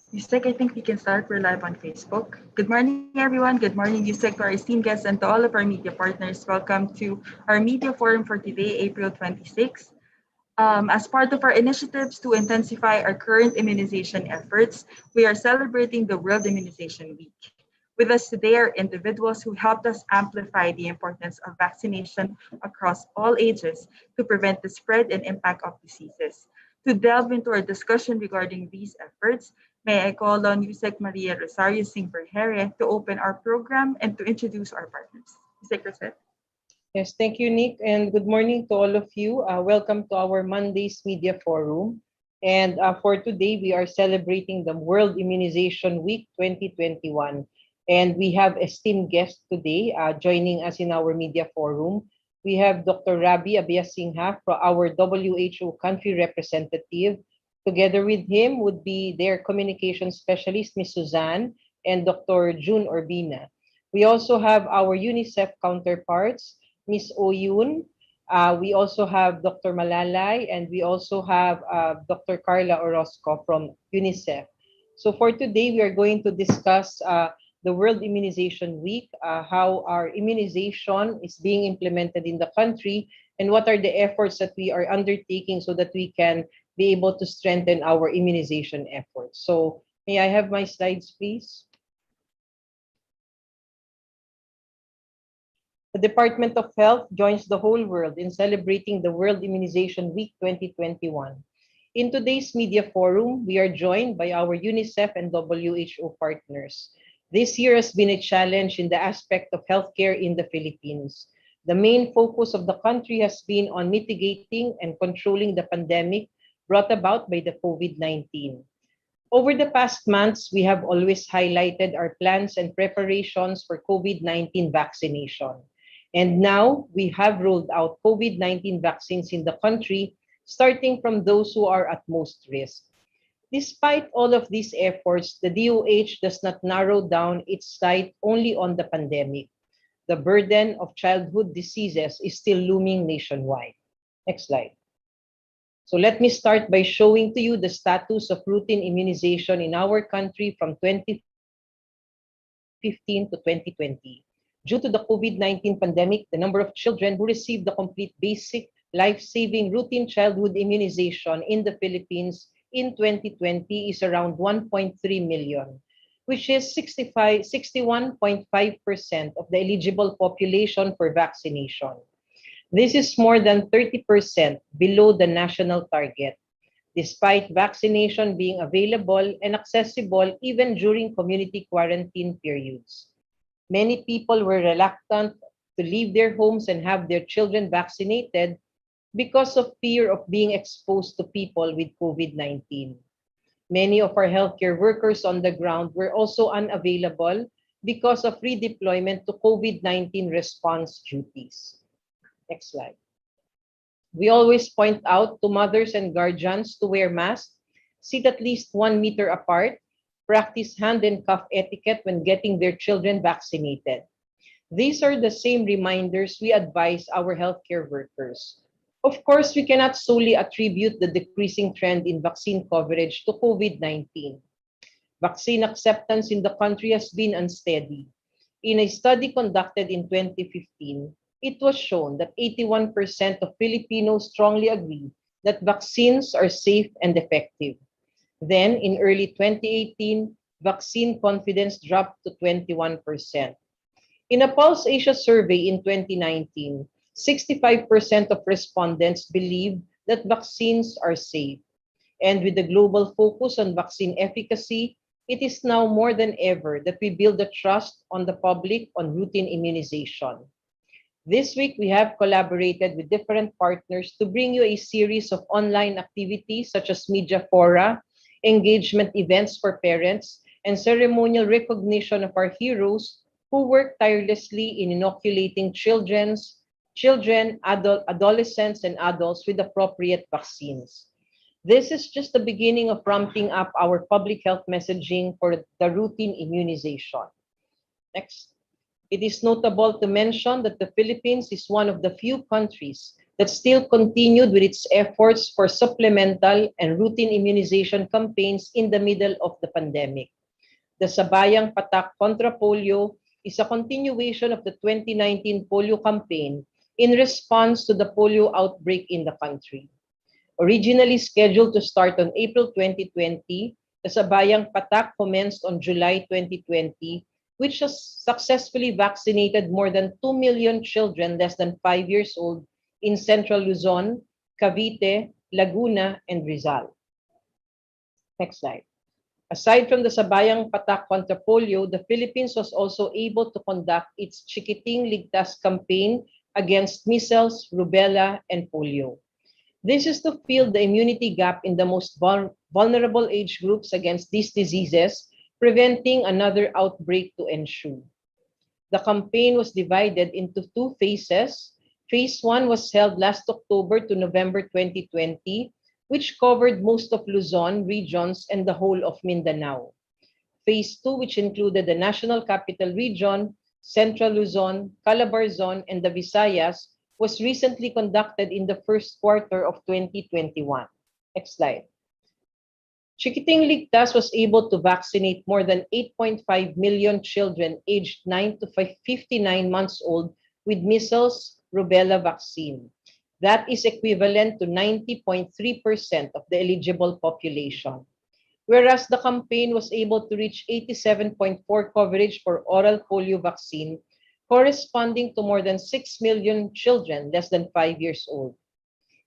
Yusek, I think we can start. We're live on Facebook. Good morning, everyone. Good morning, Yusek, to our esteemed guests, and to all of our media partners. Welcome to our media forum for today, April 26th. As part of our initiatives to intensify our current immunization efforts, we are celebrating the World Immunization Week. With us today are individuals who helped us amplify the importance of vaccination across all ages to prevent the spread and impact of diseases. To delve into our discussion regarding these efforts, may I call on Yusek Maria Rosario Singh Vergere to open our program and to introduce our partners. Yusek Rosette. Yes, thank you, Nick, and good morning to all of you. Welcome to our Monday's Media Forum. And for today, we are celebrating the World Immunization Week 2021. And we have esteemed guests today joining us in our Media Forum. We have Dr. Rabi Abiyasinghe, our WHO country representative. Together with him would be their communication specialist, Ms. Suzanne, and Dr. June Orbina. We also have our Unicef counterparts, Ms. Oyun. We also have Dr. Malalay, and we also have Dr. Carla Orozco from Unicef. So for today, we are going to discuss the World Immunization Week, how our immunization is being implemented in the country, and what are the efforts that we are undertaking so that we can be able to strengthen our immunization efforts. So may I have my slides, please? The Department of Health joins the whole world in celebrating the World Immunization Week 2021. In today's media forum, we are joined by our UNICEF and WHO partners. This year has been a challenge in the aspect of healthcare in the Philippines. The main focus of the country has been on mitigating and controlling the pandemic brought about by the COVID-19. Over the past months, we have always highlighted our plans and preparations for COVID-19 vaccination. And now we have rolled out COVID-19 vaccines in the country, starting from those who are at most risk. Despite all of these efforts, the DOH does not narrow down its sight only on the pandemic. The burden of childhood diseases is still looming nationwide. Next slide. So let me start by showing to you the status of routine immunization in our country from 2015 to 2020. Due to the COVID-19 pandemic, the number of children who received the complete basic life-saving routine childhood immunization in the Philippines in 2020 is around 1.3 million, which is 61.5% of the eligible population for vaccination. This is more than 30% below the national target, despite vaccination being available and accessible even during community quarantine periods. Many people were reluctant to leave their homes and have their children vaccinated because of fear of being exposed to people with COVID-19. Many of our healthcare workers on the ground were also unavailable because of redeployment to COVID-19 response duties. Next slide. We always point out to mothers and guardians to wear masks, sit at least 1 meter apart, practice hand and cuff etiquette when getting their children vaccinated. These are the same reminders we advise our healthcare workers. Of course, we cannot solely attribute the decreasing trend in vaccine coverage to COVID-19. Vaccine acceptance in the country has been unsteady. In a study conducted in 2015, it was shown that 81% of Filipinos strongly agree that vaccines are safe and effective. Then, in early 2018, vaccine confidence dropped to 21%. In a Pulse Asia survey in 2019, 65% of respondents believe that vaccines are safe. And with the global focus on vaccine efficacy, it is now more than ever that we build the trust on the public on routine immunization. This week, we have collaborated with different partners to bring you a series of online activities such as media fora, engagement events for parents, and ceremonial recognition of our heroes who work tirelessly in inoculating children, adolescents, and adults with appropriate vaccines. This is just the beginning of ramping up our public health messaging for the routine immunization. Next. It is notable to mention that the Philippines is one of the few countries that still continued with its efforts for supplemental and routine immunization campaigns in the middle of the pandemic. The Sabayang Patak Contra Polio is a continuation of the 2019 polio campaign in response to the polio outbreak in the country. Originally scheduled to start on April 2020, the Sabayang Patak commenced on July 2020, which has successfully vaccinated more than 2 million children less than 5 years old in Central Luzon, Cavite, Laguna, and Rizal. Next slide. Aside from the Sabayang Patak Contra Polio, the Philippines was also able to conduct its Chikiting Ligtas campaign against measles, rubella, and polio. This is to fill the immunity gap in the most vulnerable age groups against these diseases, preventing another outbreak to ensue. The campaign was divided into 2 phases. Phase 1 was held last October to November 2020, which covered most of Luzon regions and the whole of Mindanao. Phase 2, which included the National Capital Region, Central Luzon, Calabarzon, and the Visayas, was recently conducted in the first quarter of 2021. Next slide. Chikiting Ligtas was able to vaccinate more than 8.5 million children aged 9 to 59 months old with measles, rubella vaccine. That is equivalent to 90.3% of the eligible population. Whereas the campaign was able to reach 87.4% coverage for oral polio vaccine, corresponding to more than 6 million children less than 5 years old.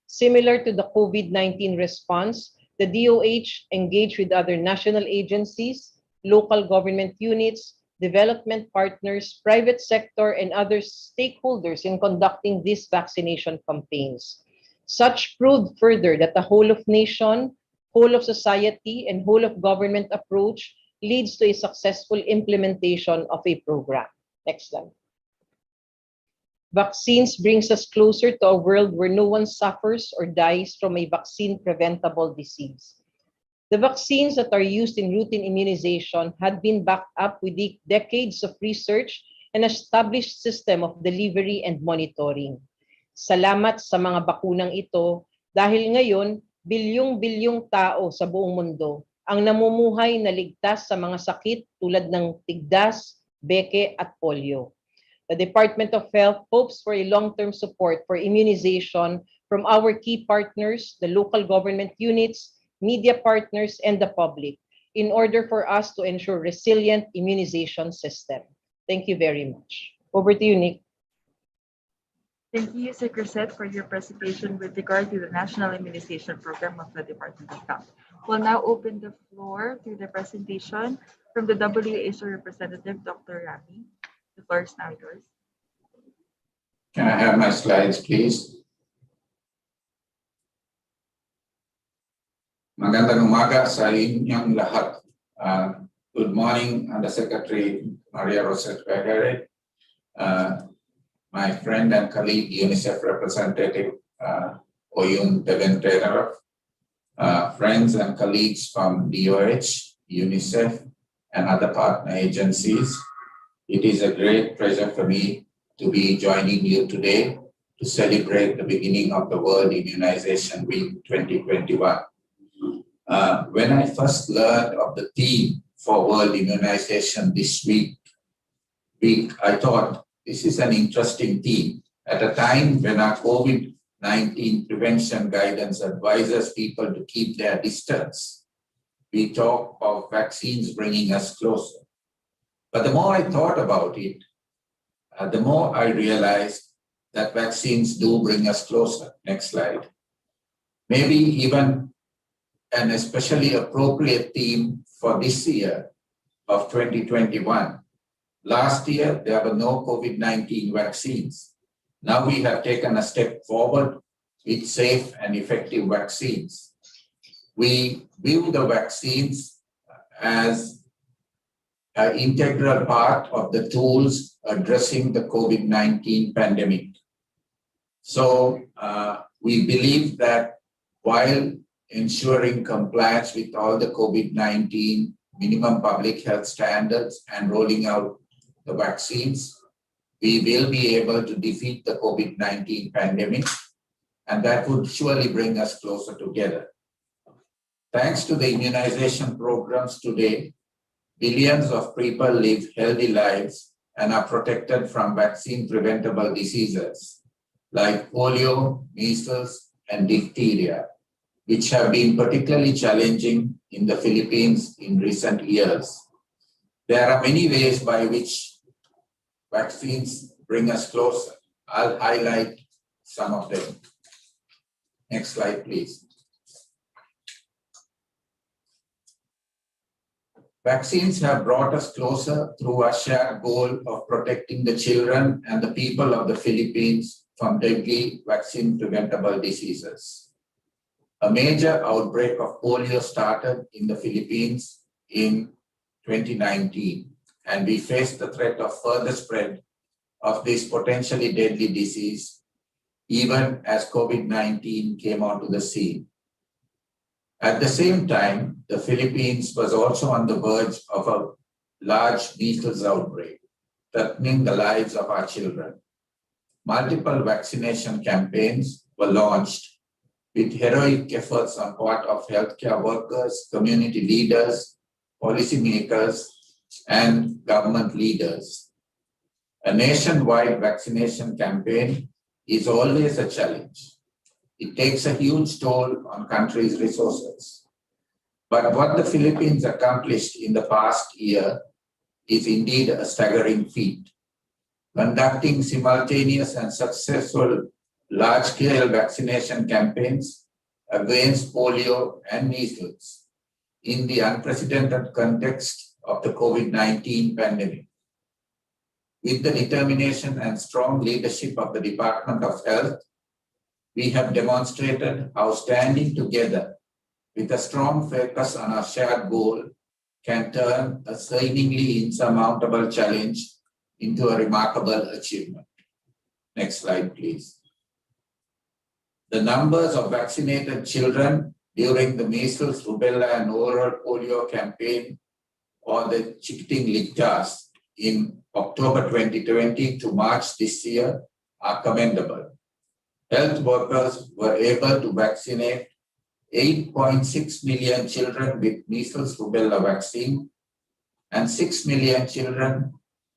Similar to the COVID-19 response, the DOH engaged with other national agencies, local government units, development partners, private sector, and other stakeholders in conducting these vaccination campaigns. Such proved further that the whole of nation, whole of society, and whole of government approach leads to a successful implementation of a program. Next slide. Vaccines brings us closer to a world where no one suffers or dies from a vaccine-preventable disease. The vaccines that are used in routine immunization had been backed up with decades of research and established system of delivery and monitoring. Salamat sa mga bakunang ito dahil ngayon, bilyong-bilyong tao sa buong mundo ang namumuhay na ligtas sa mga sakit tulad ng tigdas, beke at polio. The Department of Health hopes for a long-term support for immunization from our key partners, the local government units, media partners, and the public in order for us to ensure resilient immunization system. Thank you very much. Over to you, Nick. Thank you, Secretary, for your presentation with regard to the National Immunization Program of the Department of Health. We'll now open the floor to the presentation from the WHO representative, Dr. Rami. The floor is now yours. Can I have my slides, please? Magandang umaga sa inyong lahat. Good morning, Undersecretary Maria Rosette Vergere, my friend and colleague, Unicef representative, Oyun Deventerov, friends and colleagues from DOH, Unicef, and other partner agencies. It is a great pleasure for me to be joining you today to celebrate the beginning of the World Immunization Week 2021. When I first learned of the theme for World Immunization this week, I thought this is an interesting theme. At a time when our COVID-19 prevention guidance advises people to keep their distance, we talk of vaccines bringing us closer. But the more I thought about it, the more I realized that vaccines do bring us closer. Next slide. Maybe even an especially appropriate theme for this year of 2021. Last year, there were no COVID-19 vaccines. Now we have taken a step forward with safe and effective vaccines. We view the vaccines as an integral part of the tools addressing the COVID-19 pandemic. So we believe that while ensuring compliance with all the COVID-19 minimum public health standards and rolling out the vaccines, we will be able to defeat the COVID-19 pandemic and that would surely bring us closer together. Thanks to the immunization programs today, billions of people live healthy lives and are protected from vaccine-preventable diseases like polio, measles, and diphtheria, which have been particularly challenging in the Philippines in recent years. There are many ways by which vaccines bring us closer. I'll highlight some of them. Next slide, please. Vaccines have brought us closer through our shared goal of protecting the children and the people of the Philippines from deadly vaccine-preventable diseases. A major outbreak of polio started in the Philippines in 2019, and we faced the threat of further spread of this potentially deadly disease even as COVID-19 came onto the scene. At the same time, the Philippines was also on the verge of a large measles outbreak, threatening the lives of our children. Multiple vaccination campaigns were launched with heroic efforts on part of healthcare workers, community leaders, policymakers, and government leaders. A nationwide vaccination campaign is always a challenge. It takes a huge toll on countries' resources. But what the Philippines accomplished in the past year is indeed a staggering feat. Conducting simultaneous and successful large-scale vaccination campaigns against polio and measles in the unprecedented context of the COVID-19 pandemic. With the determination and strong leadership of the Department of Health, we have demonstrated how standing together with a strong focus on our shared goal can turn a seemingly insurmountable challenge into a remarkable achievement. Next slide, please. The numbers of vaccinated children during the measles, rubella, and oral polio campaign, or the Chikiting Ligtas, in October 2020 to March this year are commendable. Health workers were able to vaccinate 8.6 million children with measles rubella vaccine and 6 million children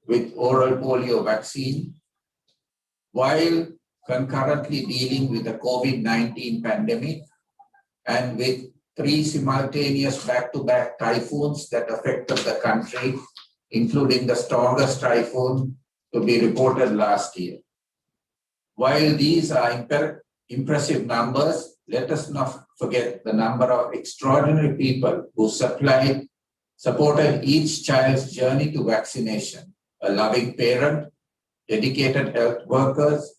with oral polio vaccine, while concurrently dealing with the COVID-19 pandemic and with 3 simultaneous back-to-back typhoons that affected the country, including the strongest typhoon to be reported last year. While these are impressive numbers, let us not forget the number of extraordinary people who supported each child's journey to vaccination. A loving parent, dedicated health workers,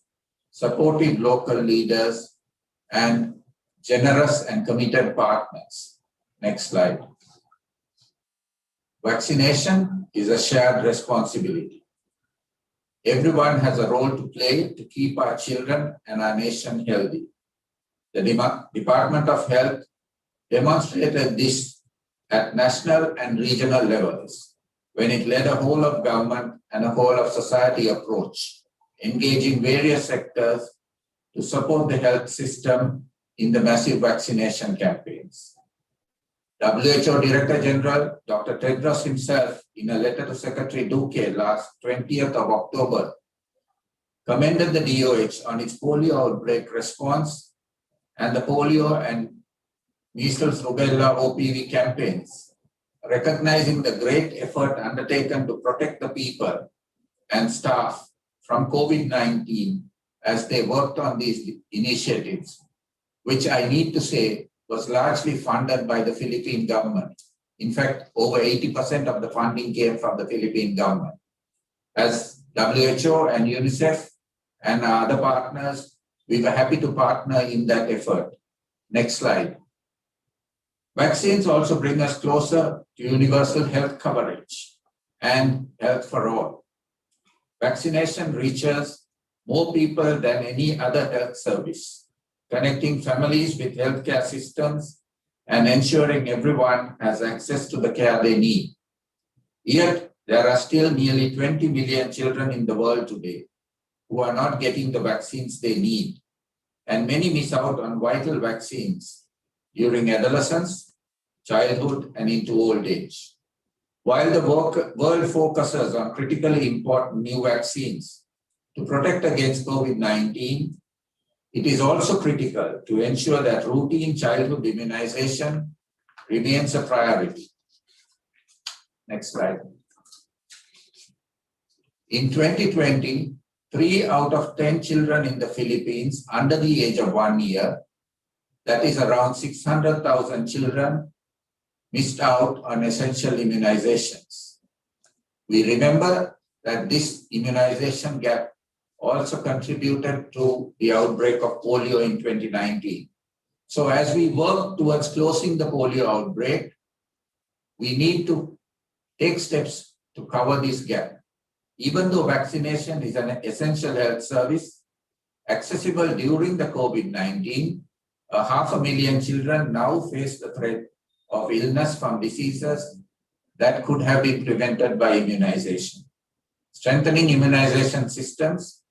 supportive local leaders, and generous and committed partners. Next slide. Vaccination is a shared responsibility. Everyone has a role to play to keep our children and our nation healthy. The Department of Health demonstrated this at national and regional levels when it led a whole of government and a whole of society approach, engaging various sectors to support the health system in the massive vaccination campaigns. WHO Director General Dr. Tedros himself, in a letter to Secretary Duque last 20th of October, commended the DOH on its polio outbreak response and the polio and measles rubella OPV campaigns, recognizing the great effort undertaken to protect the people and staff from COVID-19 as they worked on these initiatives, which I need to say was largely funded by the Philippine government. In fact, over 80% of the funding came from the Philippine government. As WHO and Unicef and our other partners, we were happy to partner in that effort. Next slide. Vaccines also bring us closer to universal health coverage and health for all. Vaccination reaches more people than any other health service, connecting families with healthcare systems and ensuring everyone has access to the care they need. Yet, there are still nearly 20 million children in the world today who are not getting the vaccines they need. and many miss out on vital vaccines during adolescence, childhood, and into old age. While the world focuses on critically important new vaccines to protect against COVID-19, it is also critical to ensure that routine childhood immunization remains a priority. Next slide. In 2020, 3 out of 10 children in the Philippines under the age of 1 year, that is around 600,000 children, missed out on essential immunizations. We remember that this immunization gap also contributed to the outbreak of polio in 2019. So as we work towards closing the polio outbreak, we need to take steps to cover this gap. Even though vaccination is an essential health service, accessible during the COVID-19, 500,000 children now face the threat of illness from diseases that could have been prevented by immunization. Strengthening immunization systems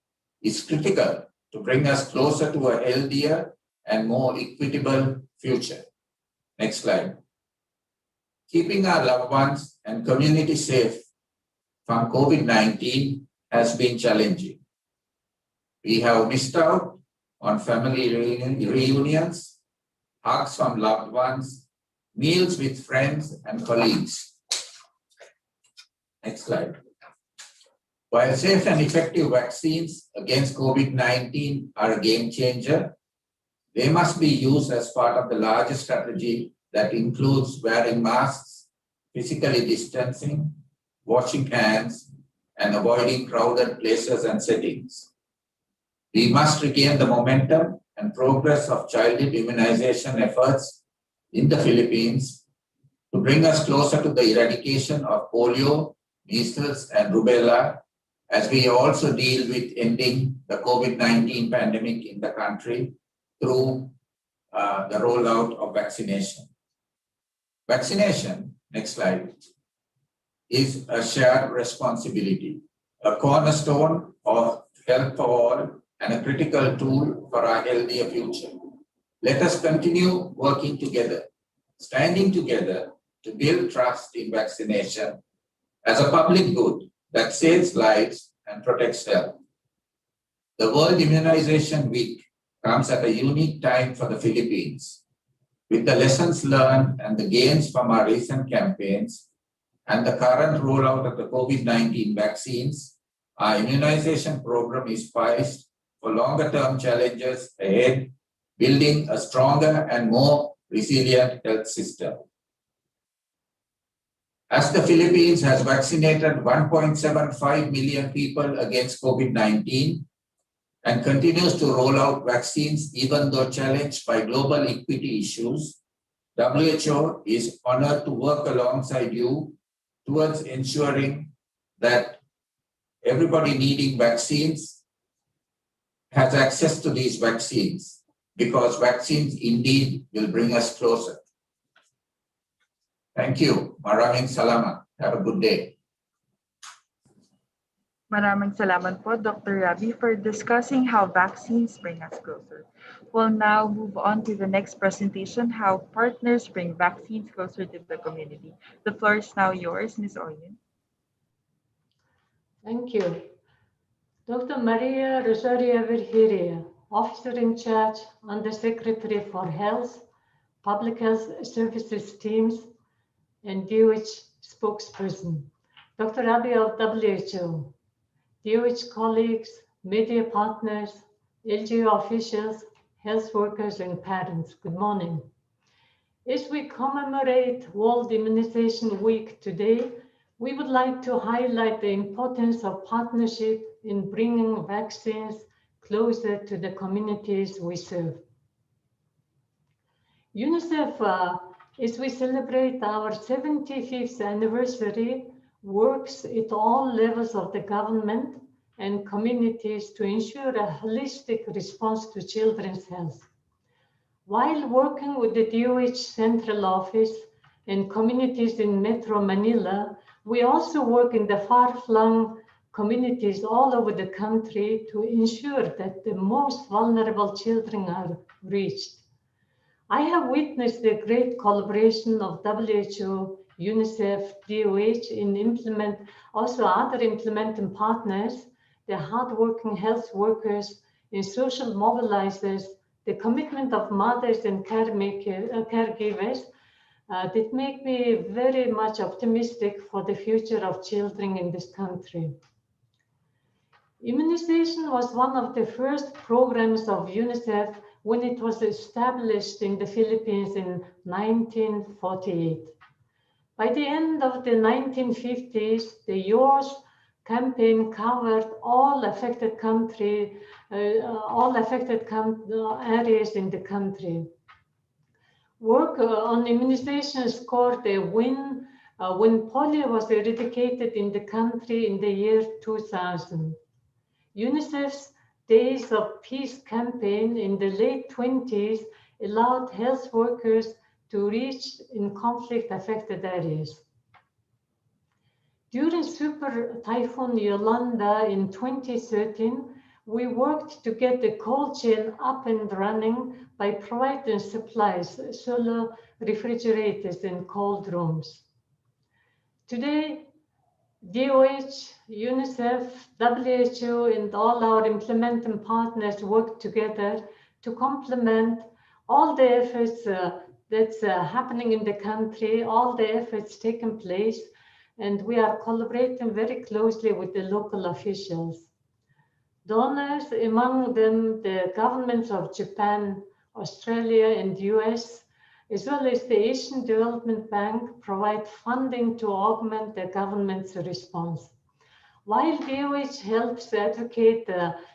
is critical to bring us closer to a healthier and more equitable future. Next slide. Keeping our loved ones and community safe from COVID-19 has been challenging. We have missed out on family reunions, hugs from loved ones, meals with friends and colleagues. Next slide. While safe and effective vaccines against COVID-19 are a game changer, they must be used as part of the larger strategy that includes wearing masks, physically distancing, washing hands, and avoiding crowded places and settings. We must regain the momentum and progress of childhood immunization efforts in the Philippines to bring us closer to the eradication of polio, measles, and rubella, as we also deal with ending the COVID-19 pandemic in the country through the rollout of vaccination. Vaccination, next slide, is a shared responsibility, a cornerstone of health for all, and a critical tool for our healthier future. Let us continue working together, standing together to build trust in vaccination as a public good that saves lives and protects health. The World Immunization Week comes at a unique time for the Philippines. With the lessons learned and the gains from our recent campaigns and the current rollout of the COVID-19 vaccines, our immunization program is poised for longer-term challenges ahead, building a stronger and more resilient health system. As the Philippines has vaccinated 1.75 million people against COVID-19 and continues to roll out vaccines even though challenged by global equity issues, WHO is honored to work alongside you towards ensuring that everybody needing vaccines has access to these vaccines, because vaccines indeed will bring us closer. Thank you. Maraming salamat. Have a good day. Maraming salamat po, Dr. Rabi, for discussing how vaccines bring us closer. We'll now move on to the next presentation, how partners bring vaccines closer to the community. The floor is now yours, Ms. Oyun. Thank you. Dr. Maria Rosaria Virgiria, Officer in Charge, Undersecretary for Health, Public Health Services Teams, and DOH spokesperson. Dr. Rabi of WHO, DOH colleagues, media partners, LGO officials, health workers, and parents, good morning. As we commemorate World Immunization Week today, we would like to highlight the importance of partnership in bringing vaccines closer to the communities we serve. UNICEF, as we celebrate our 75th anniversary, works at all levels of the government and communities to ensure a holistic response to children's health. While working with the DOH Central Office and communities in Metro Manila, we also work in the Far-Flung communities all over the country to ensure that the most vulnerable children are reached. I have witnessed the great collaboration of WHO, Unicef, DOH in also other implementing partners, the hardworking health workers, and social mobilizers, the commitment of mothers and caregivers that make me very much optimistic for the future of children in this country. Immunization was one of the first programs of UNICEF when it was established in the Philippines in 1948. By the end of the 1950s, the DOH campaign covered all affected areas in the country. Work on immunization scored a win when polio was eradicated in the country in the year 2000. UNICEF's Days of Peace campaign in the late 20s allowed health workers to reach in conflict-affected areas. During Super Typhoon Yolanda in 2013, we worked to get the cold chain up and running by providing supplies, solar refrigerators, and cold rooms. Today, DOH, UNICEF, WHO, and all our implementing partners work together to complement all the efforts that's happening in the country, all the efforts taking place, and we are collaborating very closely with the local officials. Donors, among them the governments of Japan, Australia, and US, as well as the Asian Development Bank, provide funding to augment the government's response. While DOH helps advocate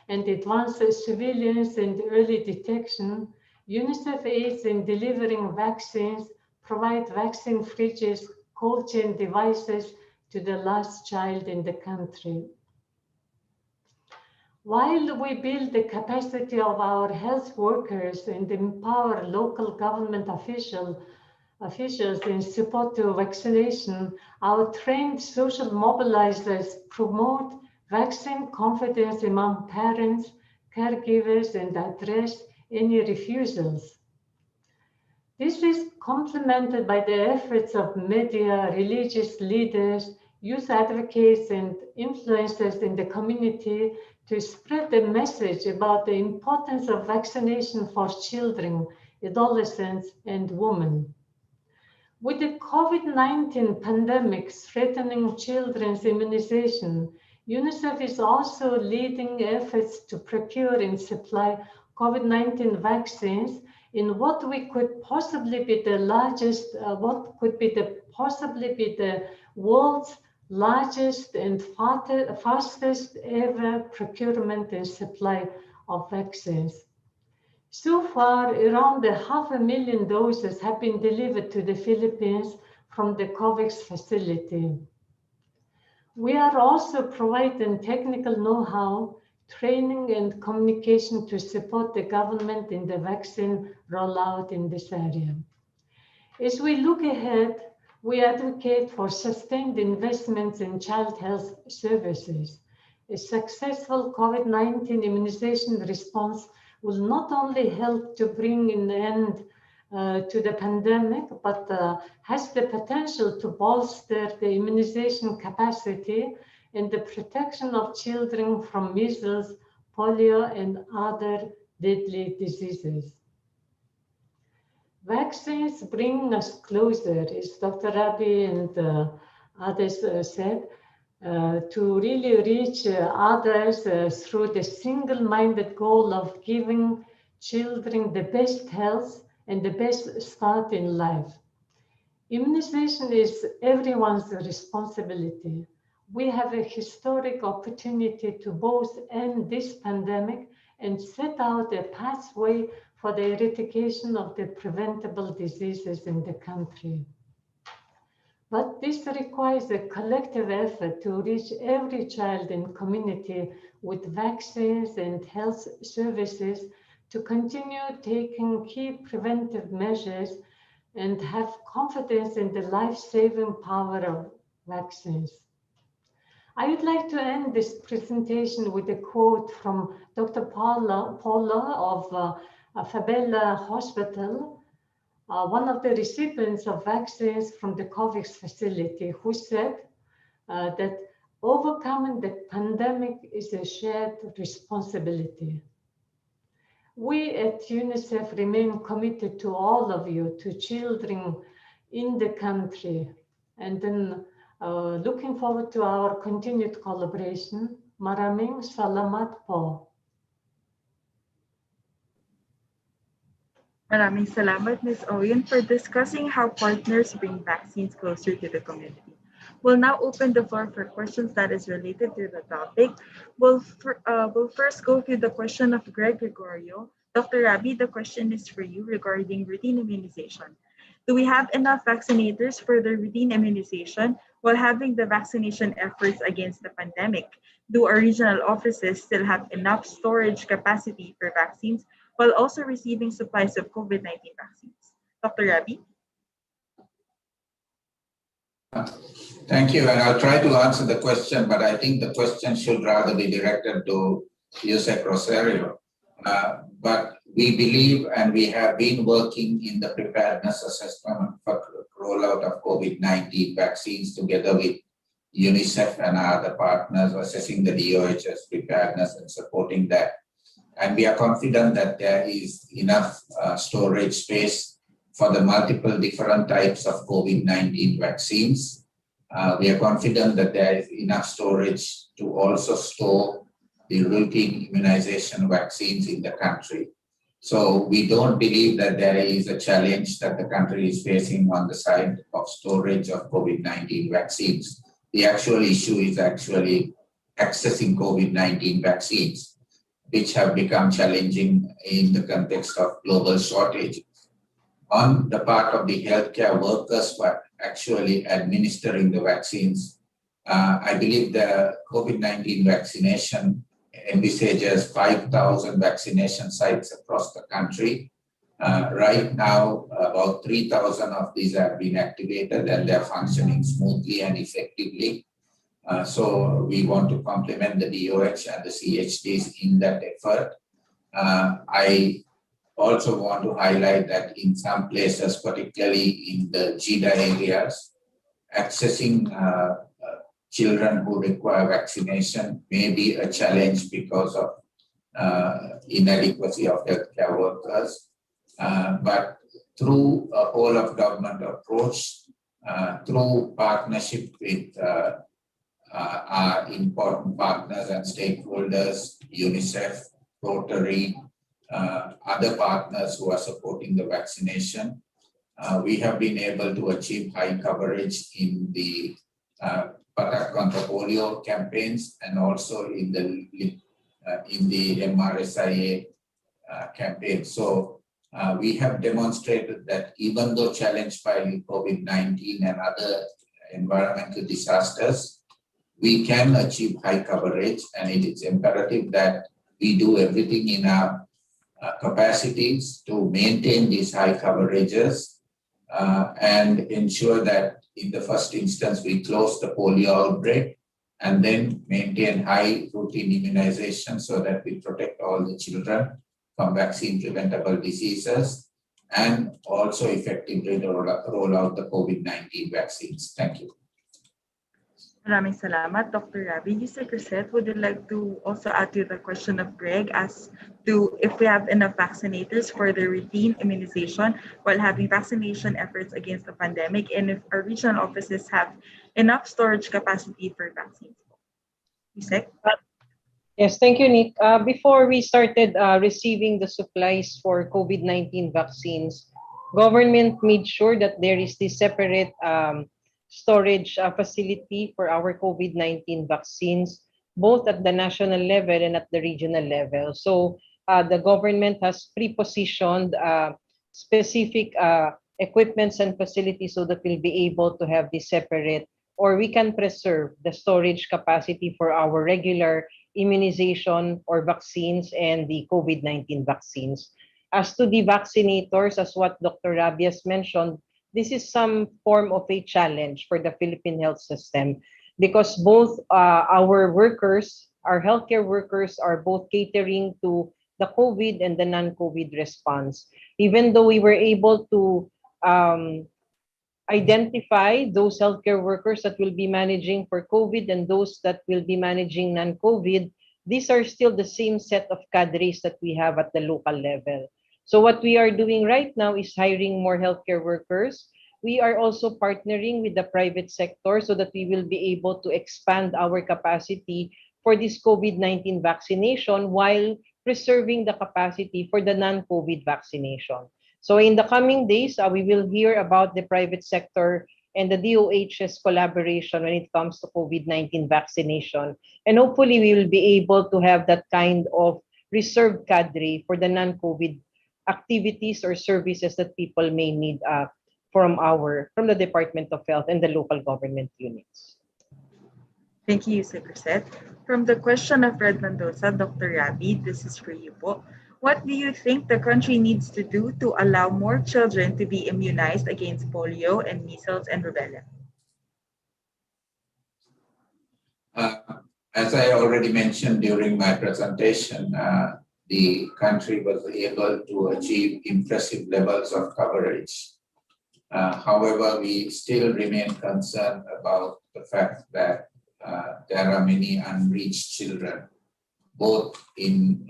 and advance surveillance and early detection, UNICEF aids in delivering vaccines, provide vaccine fridges, cold chain devices to the last child in the country. While we build the capacity of our health workers and empower local government officials in support to vaccination, our trained social mobilizers promote vaccine confidence among parents, caregivers, and address any refusals. This is complemented by the efforts of media, religious leaders, youth advocates, and influencers in the community to spread the message about the importance of vaccination for children, adolescents, and women. With the COVID-19 pandemic threatening children's immunization, UNICEF is also leading efforts to procure and supply COVID-19 vaccines in what could possibly be the world's largest and fastest ever procurement and supply of vaccines. So far, around 500,000 doses have been delivered to the Philippines from the COVAX facility. We are also providing technical know-how, training, and communication to support the government in the vaccine rollout in this area. As we look ahead, we advocate for sustained investments in child health services. A successful COVID-19 immunization response will not only help to bring an end to the pandemic, but has the potential to bolster the immunization capacity and the protection of children from measles, polio, and other deadly diseases. Vaccines bring us closer, as Dr. Rabi and others said, to really reach others through the single-minded goal of giving children the best health and the best start in life. Immunization is everyone's responsibility. We have a historic opportunity to both end this pandemic and set out a pathway for the eradication of the preventable diseases in the country. But this requires a collective effort to reach every child and community with vaccines and health services to continue taking key preventive measures and have confidence in the life-saving power of vaccines. I would like to end this presentation with a quote from Dr. Paula of Fabella Hospital, one of the recipients of vaccines from the COVAX facility, who said that overcoming the pandemic is a shared responsibility. We at UNICEF remain committed to all of you, to children in the country, and then looking forward to our continued collaboration. Maraming salamat po. Maraming salamat, Ms. Oyen, for discussing how partners bring vaccines closer to the community. We'll now open the floor for questions that is related to the topic. We'll first go to the question of Greg Gregorio. Dr. Rabi, the question is for you regarding routine immunization. Do we have enough vaccinators for the routine immunization while having the vaccination efforts against the pandemic? Do our regional offices still have enough storage capacity for vaccines while also receiving supplies of COVID-19 vaccines? Dr. Rabi? Thank you, and I'll try to answer the question, but I think the question should rather be directed to Yusek Rosario. But we believe, and we have been working in the preparedness assessment for rollout of COVID-19 vaccines together with Unicef and other partners, assessing the DOH's preparedness and supporting that. And we are confident that there is enough storage space for the multiple different types of COVID-19 vaccines. We are confident that there is enough storage to also store the routine immunization vaccines in the country. So we don't believe that there is a challenge that the country is facing on the side of storage of COVID-19 vaccines. The actual issue is actually accessing COVID-19 vaccines, which have become challenging in the context of global shortages. On the part of the healthcare workers who are actually administering the vaccines, I believe the COVID-19 vaccination envisages 5,000 vaccination sites across the country. Right now, about 3,000 of these have been activated and they're functioning smoothly and effectively. So we want to complement the DOH and the CHDs in that effort. I also want to highlight that in some places, particularly in the GIDA areas, accessing children who require vaccination may be a challenge because of inadequacy of healthcare workers. But through a whole of government approach, through partnership with our important partners and stakeholders, UNICEF, Rotary, other partners who are supporting the vaccination, we have been able to achieve high coverage in the Patak contra Polio campaigns and also in the MRSIA campaign. So we have demonstrated that even though challenged by COVID-19 and other environmental disasters, we can achieve high coverage, and it is imperative that we do everything in our capacities to maintain these high coverages and ensure that in the first instance we close the polio outbreak and then maintain high routine immunization so that we protect all the children from vaccine preventable diseases and also effectively roll out the COVID-19 vaccines. Thank you. Maraming salamat, Dr. Rabi. Yusek Rosette, would you like to also add to the question of Greg as to if we have enough vaccinators for the routine immunization while having vaccination efforts against the pandemic, and if our regional offices have enough storage capacity for vaccines? Yusek? Yes, thank you, Nick. Before we started receiving the supplies for COVID-19 vaccines, government made sure that there is this separate storage facility for our COVID-19 vaccines, both at the national level and at the regional level. So the government has pre-positioned specific equipments and facilities so that we'll be able to have this separate, or we can preserve the storage capacity for our regular immunization or vaccines and the COVID-19 vaccines. As to the vaccinators, as what Dr. Rabi has mentioned, this is some form of a challenge for the Philippine health system because both our workers, our healthcare workers, are both catering to the COVID and the non-COVID response. Even though we were able to identify those healthcare workers that will be managing for COVID and those that will be managing non-COVID, these are still the same set of cadres that we have at the local level. So what we are doing right now is hiring more healthcare workers. We are also partnering with the private sector so that we will be able to expand our capacity for this COVID-19 vaccination while preserving the capacity for the non-COVID vaccination. So in the coming days, we will hear about the private sector and the DOH's collaboration when it comes to COVID-19 vaccination. And hopefully we will be able to have that kind of reserved cadre for the non-COVID activities or services that people may need from the Department of Health and the local government units. Thank you, Secretary. From the question of Red Mendoza, Dr. Rabi, this is for you po. What do you think the country needs to do to allow more children to be immunized against polio and measles and rubella? As I already mentioned during my presentation, the country was able to achieve impressive levels of coverage. However, we still remain concerned about the fact that there are many unreached children, both in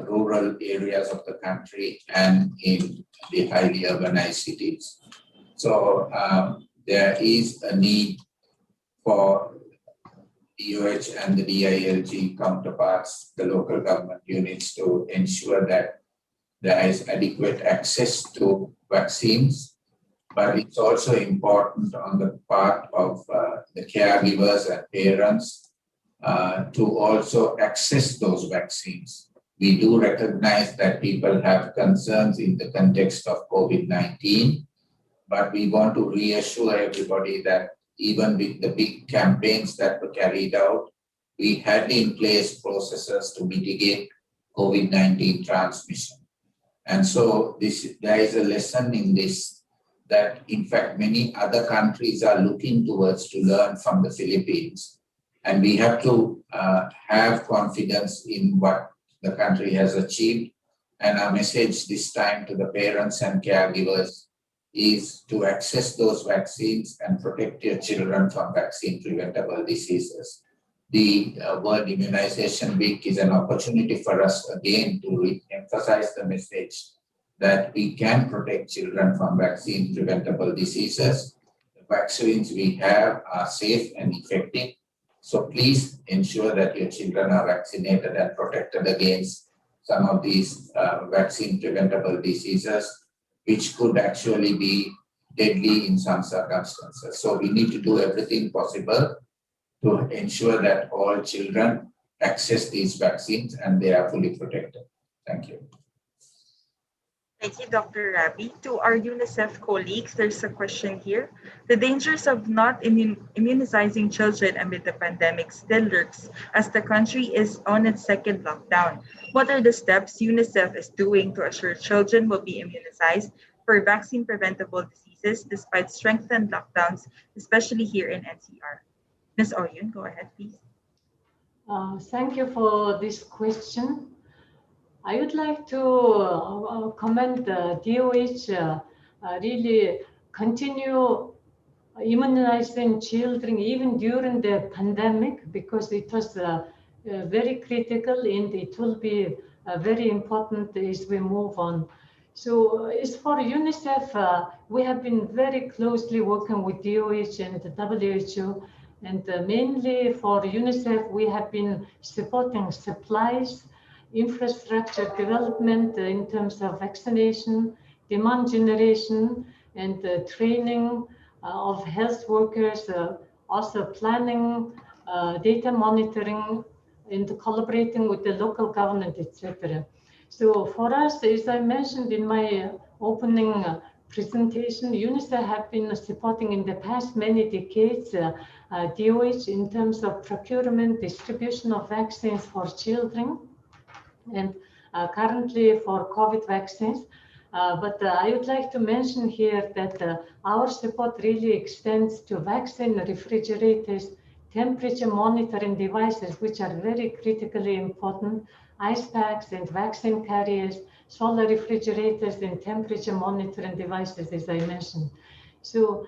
rural areas of the country and in the highly urbanized cities. So there is a need for DOH and the DILG counterparts, the local government units, to ensure that there is adequate access to vaccines. But it's also important on the part of the caregivers and parents to also access those vaccines. We do recognize that people have concerns in the context of COVID-19, but we want to reassure everybody that even with the big campaigns that were carried out, we had in place processes to mitigate COVID-19 transmission. And so there is a lesson in this, that in fact many other countries are looking towards to learn from the Philippines. And we have to have confidence in what the country has achieved. And our message this time to the parents and caregivers is to access those vaccines and protect your children from vaccine-preventable diseases. The World Immunization Week is an opportunity for us again to re-emphasize the message that we can protect children from vaccine-preventable diseases. The vaccines we have are safe and effective. So please ensure that your children are vaccinated and protected against some of these vaccine-preventable diseases, which could actually be deadly in some circumstances. So we need to do everything possible to ensure that all children access these vaccines and they are fully protected. Thank you. Thank you, Dr. Rabi. To our Unicef colleagues, there's a question here. The dangers of not immunizing children amid the pandemic still lurks as the country is on its second lockdown. What are the steps Unicef is doing to assure children will be immunized for vaccine-preventable diseases despite strengthened lockdowns, especially here in NCR? Ms. Oyun, go ahead, please. Thank you for this question. I would like to commend the DOH really continue immunizing children even during the pandemic, because it was very critical and it will be very important as we move on. So as for UNICEF, we have been very closely working with DOH and the WHO, and mainly for UNICEF, we have been supporting supplies, infrastructure development in terms of vaccination, demand generation, and training of health workers, also planning, data monitoring, and collaborating with the local government, etc. So for us, as I mentioned in my opening presentation, UNICEF have been supporting in the past many decades DOH in terms of procurement, distribution of vaccines for children, and currently for COVID vaccines. But I would like to mention here that our support really extends to vaccine refrigerators, temperature monitoring devices, which are very critically important, ice packs and vaccine carriers, solar refrigerators and temperature monitoring devices, as I mentioned. So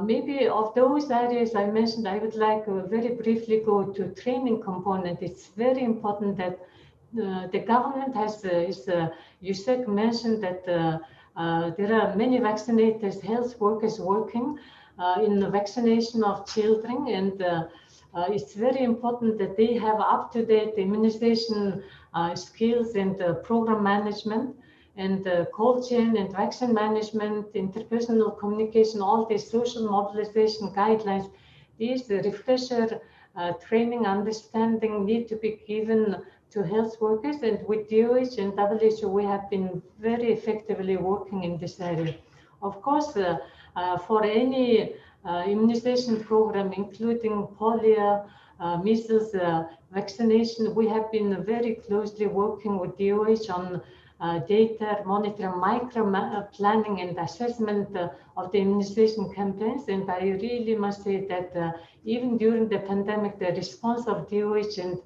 maybe of those areas I mentioned, I would like to very briefly go to training component. It's very important that the government has, USEC mentioned that there are many vaccinators, health workers working in the vaccination of children, and it's very important that they have up-to-date immunization skills and program management and cold chain and vaccine management, interpersonal communication, all these social mobilization guidelines. These refresher training, understanding need to be given to health workers, and with DOH and WHO, we have been very effectively working in this area. Of course, for any immunization program, including polio, measles, vaccination, we have been very closely working with DOH on data monitoring, micro planning and assessment of the immunization campaigns. And I really must say that even during the pandemic, the response of DOH and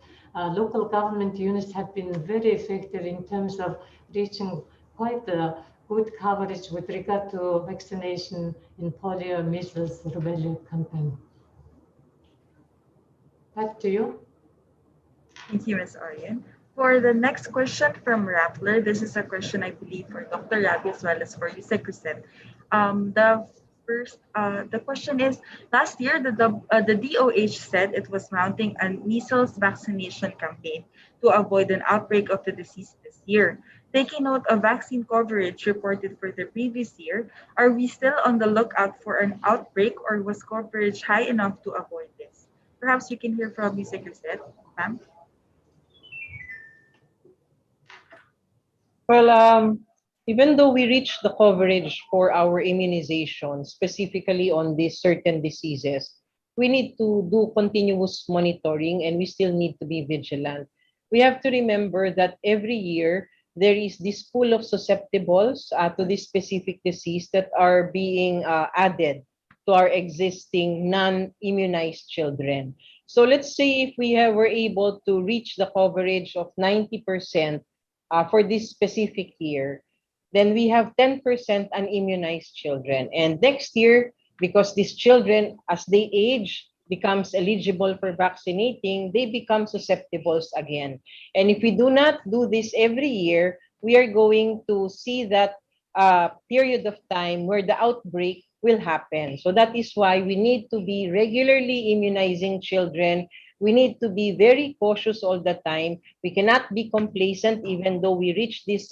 local government units have been very effective in terms of reaching quite good coverage with regard to vaccination in polio, measles, rubella campaign. Back to you. Thank you, Ms. Orion. For the next question from Rappler, this is a question I believe for Dr. Rabi as well as for you, Secretary. The question is, last year the DOH said it was mounting a measles vaccination campaign to avoid an outbreak of the disease this year. Taking note of vaccine coverage reported for the previous year, are we still on the lookout for an outbreak, or was coverage high enough to avoid this? Perhaps you can hear from you, Secretary, ma'am. Well, even though we reach the coverage for our immunization, specifically on these certain diseases, we need to do continuous monitoring and we still need to be vigilant. We have to remember that every year there is this pool of susceptibles to this specific disease that are being added to our existing non-immunized children. So let's say if we were able to reach the coverage of 90% for this specific year, then we have 10% unimmunized children. And next year, because these children, as they age, becomes eligible for vaccinating, they become susceptibles again. And if we do not do this every year, we are going to see that period of time where the outbreak will happen. So that is why we need to be regularly immunizing children. We need to be very cautious all the time. We cannot be complacent even though we reach this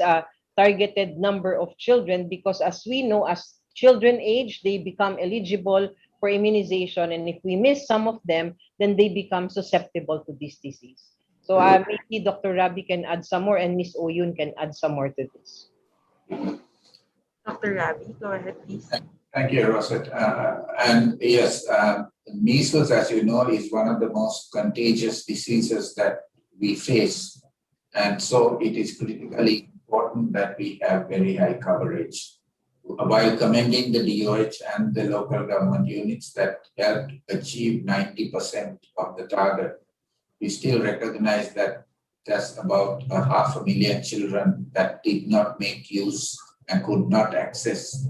targeted number of children, because as we know, as children age, they become eligible for immunization. And if we miss some of them, then they become susceptible to this disease. So maybe Dr. Rabi can add some more and Ms. Oyun can add some more to this. Dr. Rabi, go ahead, please. Thank you, Rosette. And yes, measles, as you know, is one of the most contagious diseases that we face. And so it is critically important that we have very high coverage. While commending the DOH and the local government units that helped achieve 90% of the target, we still recognize that there's about 500,000 children that did not make use and could not access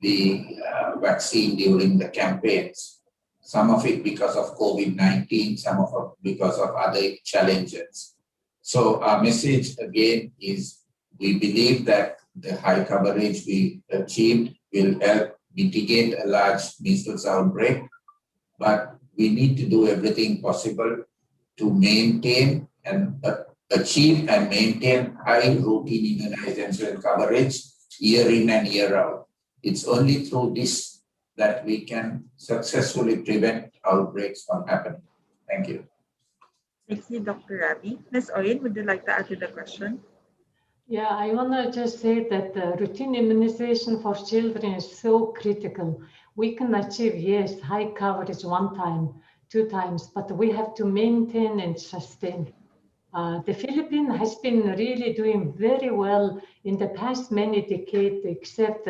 the vaccine during the campaigns. Some of it because of COVID-19, some of it because of other challenges. So our message again is, we believe that the high coverage we achieved will help mitigate a large measles outbreak, but we need to do everything possible to maintain and achieve and maintain high routine immunization coverage year in and year out. It's only through this that we can successfully prevent outbreaks from happening. Thank you. Thank you, Dr. Rabi. Ms. Oyun, would you like to add to the question? Yeah, I want to just say that routine immunization for children is so critical. We can achieve, yes, high coverage 1 time, 2 times, but we have to maintain and sustain. The Philippines has been really doing very well in the past many decades, except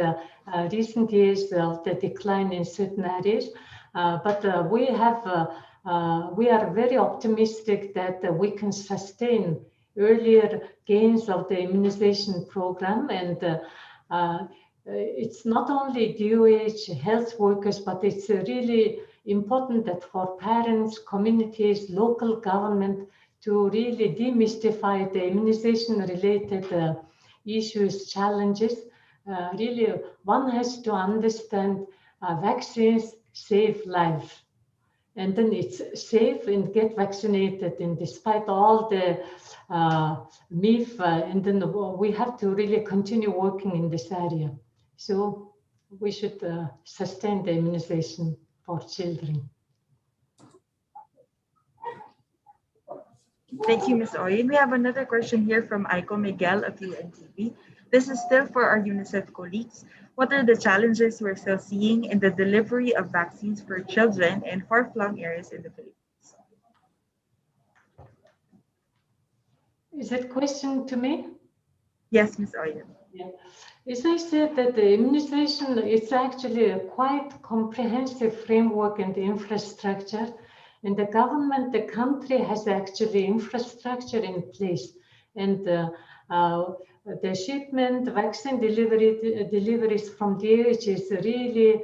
recent years of the decline in certain areas. But we are very optimistic that we can sustain earlier gains of the immunization program, and it's not only DOH health workers, but it's really important that for parents, communities, local government to really demystify the immunization-related issues, challenges. Really, one has to understand vaccines save lives. And then it's safe and get vaccinated, and despite all the myth, and then we have to really continue working in this area. So we should sustain the immunization for children. Thank you, Ms. Oyen. We have another question here from Aiko Miguel of UNTV. This is still for our Unicef colleagues. What are the challenges we're still seeing in the delivery of vaccines for children in far-flung areas in the Philippines? Is that question to me? Yes, Ms. Oyen. Yeah. As I said, that the immunization is actually a quite comprehensive framework and infrastructure. And the government, the country has actually infrastructure in place. And the shipment, vaccine deliveries from DOH is really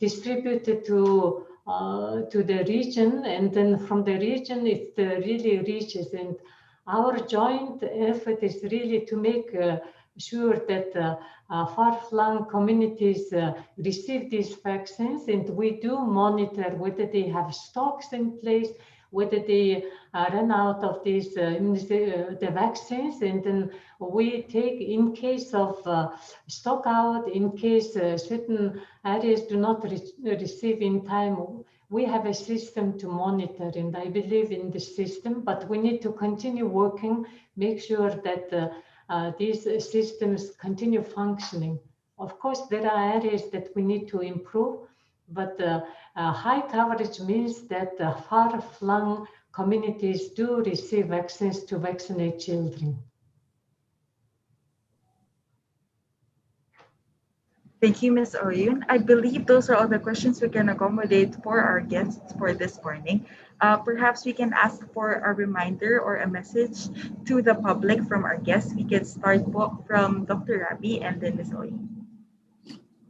distributed to the region, and then from the region it really reaches. And our joint effort is really to make sure that far-flung communities receive these vaccines, and we do monitor whether they have stocks in place, whether they run out of these the vaccines, and then we take, in case of stock out, in case certain areas do not receive in time, we have a system to monitor, and I believe in the system, but we need to continue working, make sure that these systems continue functioning. Of course, there are areas that we need to improve, but high coverage means that far-flung communities do receive vaccines to vaccinate children. Thank you, Ms. Oyun. I believe those are all the questions we can accommodate for our guests for this morning. Perhaps we can ask for a reminder or a message to the public from our guests. We can start from Dr. Rabi and then Ms. Oyun.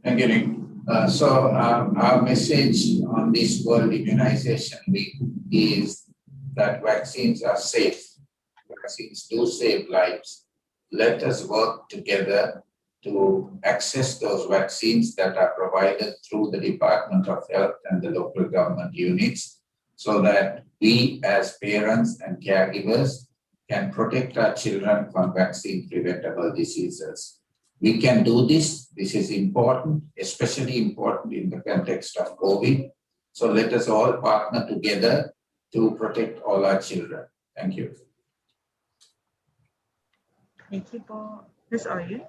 Thank you, Nick. So our message on this World Immunization Week is that vaccines are safe. Vaccines do save lives. Let us work together to access those vaccines that are provided through the Department of Health and the local government units, so that we as parents and caregivers can protect our children from vaccine-preventable diseases. We can do this. This is important, especially important in the context of COVID. So let us all partner together to protect all our children. Thank you. Thank you, Ms. Oyun.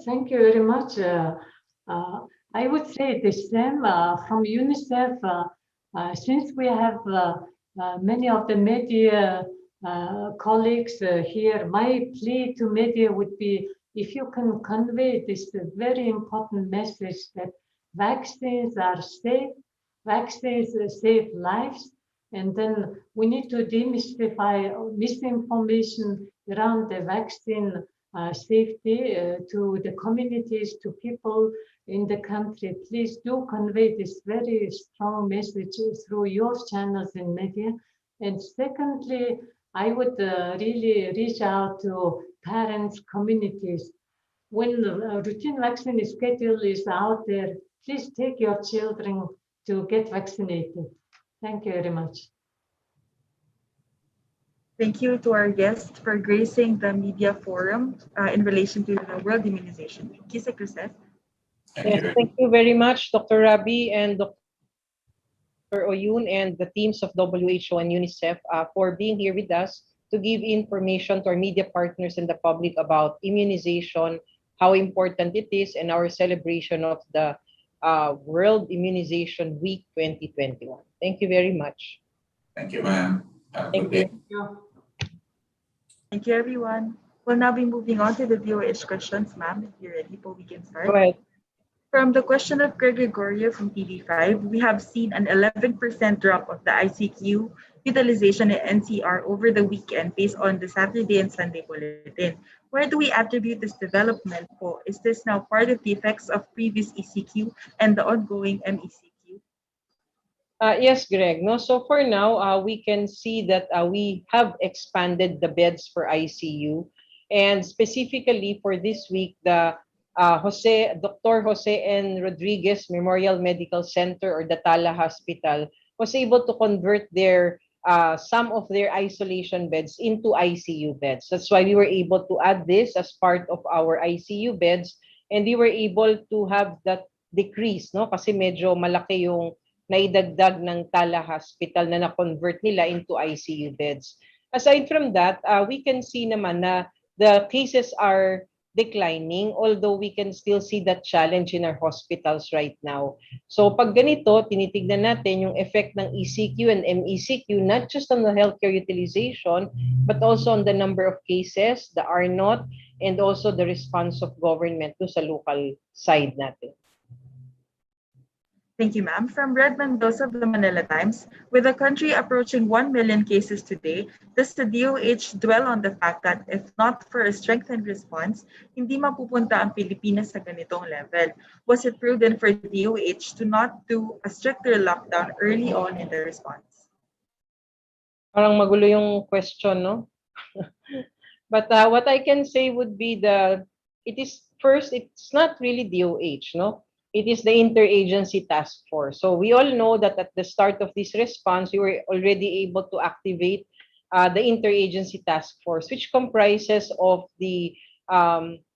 Thank you very much. I would say the same from UNICEF. Since we have many of the media colleagues here, my plea to media would be, if you can convey this very important message that vaccines are safe, vaccines save lives, and then we need to demystify misinformation around the vaccine safety to the communities, to people in the country. Please do convey this very strong message through your channels in media. And secondly, I would really reach out to parents, communities. When routine vaccine schedule is out there, please take your children to get vaccinated. Thank you very much. Thank you to our guests for gracing the media forum in relation to the World Immunization Week. Kisek Joseph. Thank you very much, Dr. Rabi and Dr. Oyun and the teams of WHO and UNICEF for being here with us to give information to our media partners and the public about immunization, how important it is, and our celebration of the World Immunization Week 2021. Thank you very much. Thank you, ma'am. Have a Thank good day. Yeah. Thank you, everyone. We'll now be moving on to the DOH questions, ma'am. If you're ready, we can Go start. ahead. From the question of Greg Gregorio from TV5, we have seen an 11% drop of the ICQ utilization in NCR over the weekend based on the Saturday and Sunday bulletin. Where do we attribute this development po? Is this now part of the effects of previous ECQ and the ongoing MECQ? Yes, Greg. No, so for now, we can see that we have expanded the beds for ICU, and specifically for this week, the Dr. Jose N. Rodriguez Memorial Medical Center, or the Tala Hospital, was able to convert their some of their isolation beds into ICU beds. That's why we were able to add this as part of our ICU beds, and we were able to have that decrease, no? Kasi medyo malaki yung naidagdag ng Tala Hospital na na-convert nila into ICU beds. Aside from that, we can see naman na the cases are declining, although we can still see that challenge in our hospitals right now. So pag ganito, tinitignan natin yung effect ng ECQ and MECQ, not just on the healthcare utilization, but also on the number of cases, the R0, and also the response of government to sa local side natin. Thank you, ma'am. From Red Mendoza of the Manila Times, with the country approaching 1 million cases today, does the DOH dwell on the fact that if not for a strengthened response, hindi mapupunta ang Pilipinas sa ganitong level? Was it prudent for DOH to not do a stricter lockdown early on in the response? Parang magulo yung question, no? But what I can say would be it's not really DOH, no? It is the interagency task force. So we all know that at the start of this response, we were already able to activate the interagency task force, which comprises of the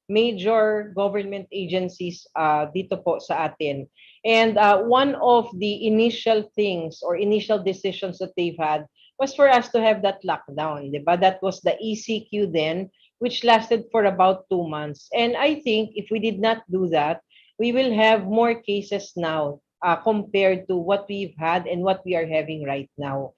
major government agencies dito po sa atin. And one of the initial things or initial decisions that they've had was for us to have that lockdown, diba? That was the ECQ then, which lasted for about 2 months. And I think if we did not do that, we will have more cases now compared to what we've had and what we are having right now.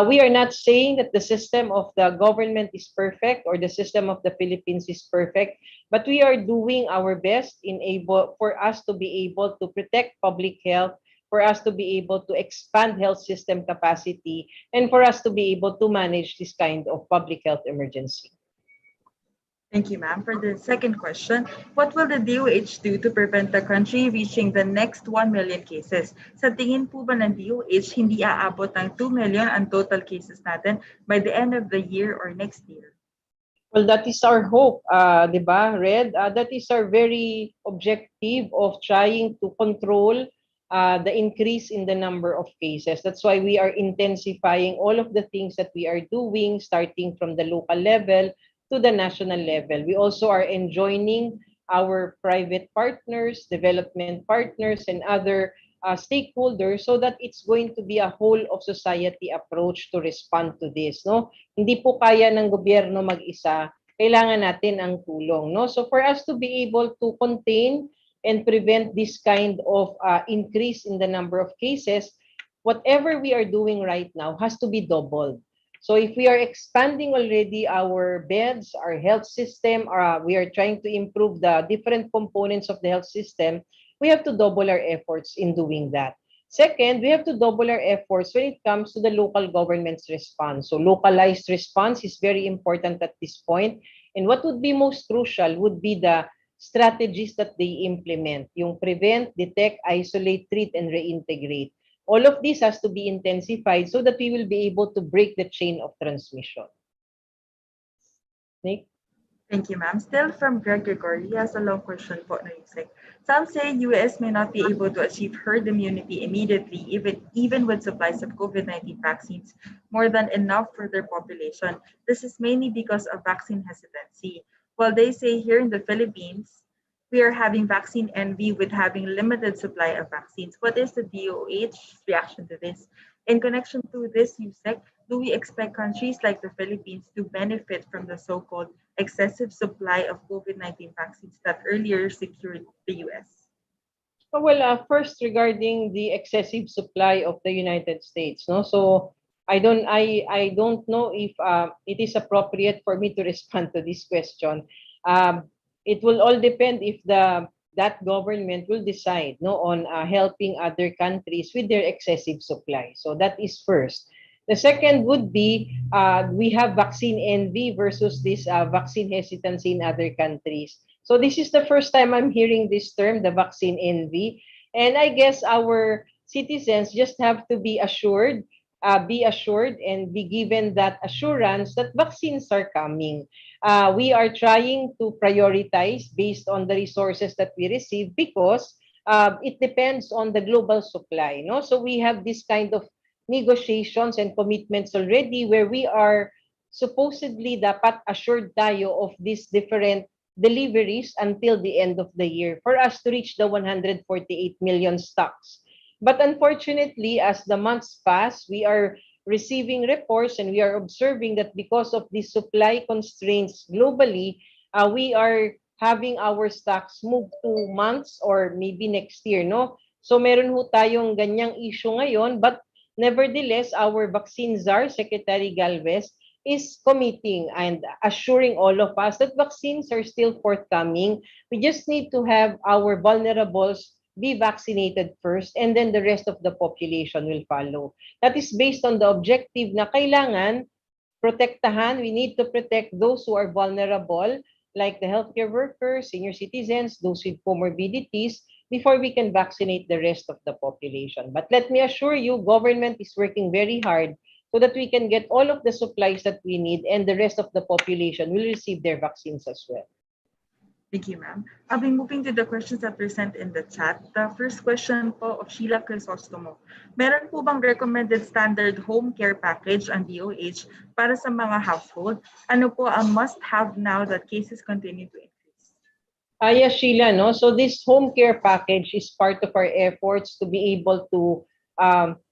We are not saying that the system of the government is perfect or the system of the Philippines is perfect, but we are doing our best for us to be able to protect public health, for us to be able to expand health system capacity, and for us to be able to manage this kind of public health emergency. Thank you, ma'am. For the second question, what will the DOH do to prevent the country reaching the next 1 million cases? Sa tingin po ba ng DOH, hindi aabot ng 2 million ang total cases natin by the end of the year or next year? Well, that is our hope, di ba, Red? That is our very objective of trying to control the increase in the number of cases. That's why we are intensifying all of the things that we are doing, starting from the local level to the national level. We also are enjoining our private partners, development partners, and other stakeholders so that it's going to be a whole of society approach to respond to this. No? Hindi po kaya ng gobyerno mag-isa, kailangan natin ang tulong. No? So for us to be able to contain and prevent this kind of increase in the number of cases, whatever we are doing right now has to be doubled. So if we are expanding already our beds, our health system, we are trying to improve the different components of the health system, we have to double our efforts in doing that. Second, we have to double our efforts when it comes to the local government's response. So localized response is very important at this point. And what would be most crucial would be the strategies that they implement, yung prevent, detect, isolate, treat, and reintegrate. All of this has to be intensified so that we will be able to break the chain of transmission. Nick? Thank you, ma'am. Still from Greg Gregory, he has a long question po na Yusek. Some say US may not be able to achieve herd immunity immediately, even with supplies of COVID-19 vaccines more than enough for their population. This is mainly because of vaccine hesitancy. While they say here in the Philippines, we are having vaccine envy with having limited supply of vaccines. What is the DOH reaction to this? In connection to this, Yusek, do we expect countries like the Philippines to benefit from the so-called excessive supply of COVID-19 vaccines that earlier secured the US? Well, first regarding the excessive supply of the United States, no? So I don't know if it is appropriate for me to respond to this question. It will all depend if that government will decide on helping other countries with their excessive supply. So that is first. The second would be we have vaccine envy versus this vaccine hesitancy in other countries. So this is the first time I'm hearing this term, the vaccine envy. And I guess our citizens just have to be assured and be given that assurance that vaccines are coming. We are trying to prioritize based on the resources that we receive because it depends on the global supply. No? So we have this kind of negotiations and commitments already where we are supposedly dapat assured tayo of these different deliveries until the end of the year for us to reach the 148 million stocks. But unfortunately, as the months pass, we are receiving reports and we are observing that because of the supply constraints globally, we are having our stocks move to months or maybe next year, no? So meron ho tayong ganyang issue ngayon, but nevertheless, our vaccine czar, Secretary Galvez, is committing and assuring all of us that vaccines are still forthcoming. We just need to have our vulnerables be vaccinated first and then the rest of the population will follow. That is based on the objective na kailangan protektahan. We need to protect those who are vulnerable like the healthcare workers, senior citizens, those with comorbidities, before we can vaccinate the rest of the population. But let me assure you, government is working very hard so that we can get all of the supplies that we need and the rest of the population will receive their vaccines as well. Thank you, ma'am. I'll be moving to the questions that were sent in the chat. The first question po of Sheila Crisostomo. Meron po bang recommended standard home care package ang DOH para sa mga household? Ano po ang must-have now that cases continue to increase? Yes, Sheila, no? So this home care package is part of our efforts to be able to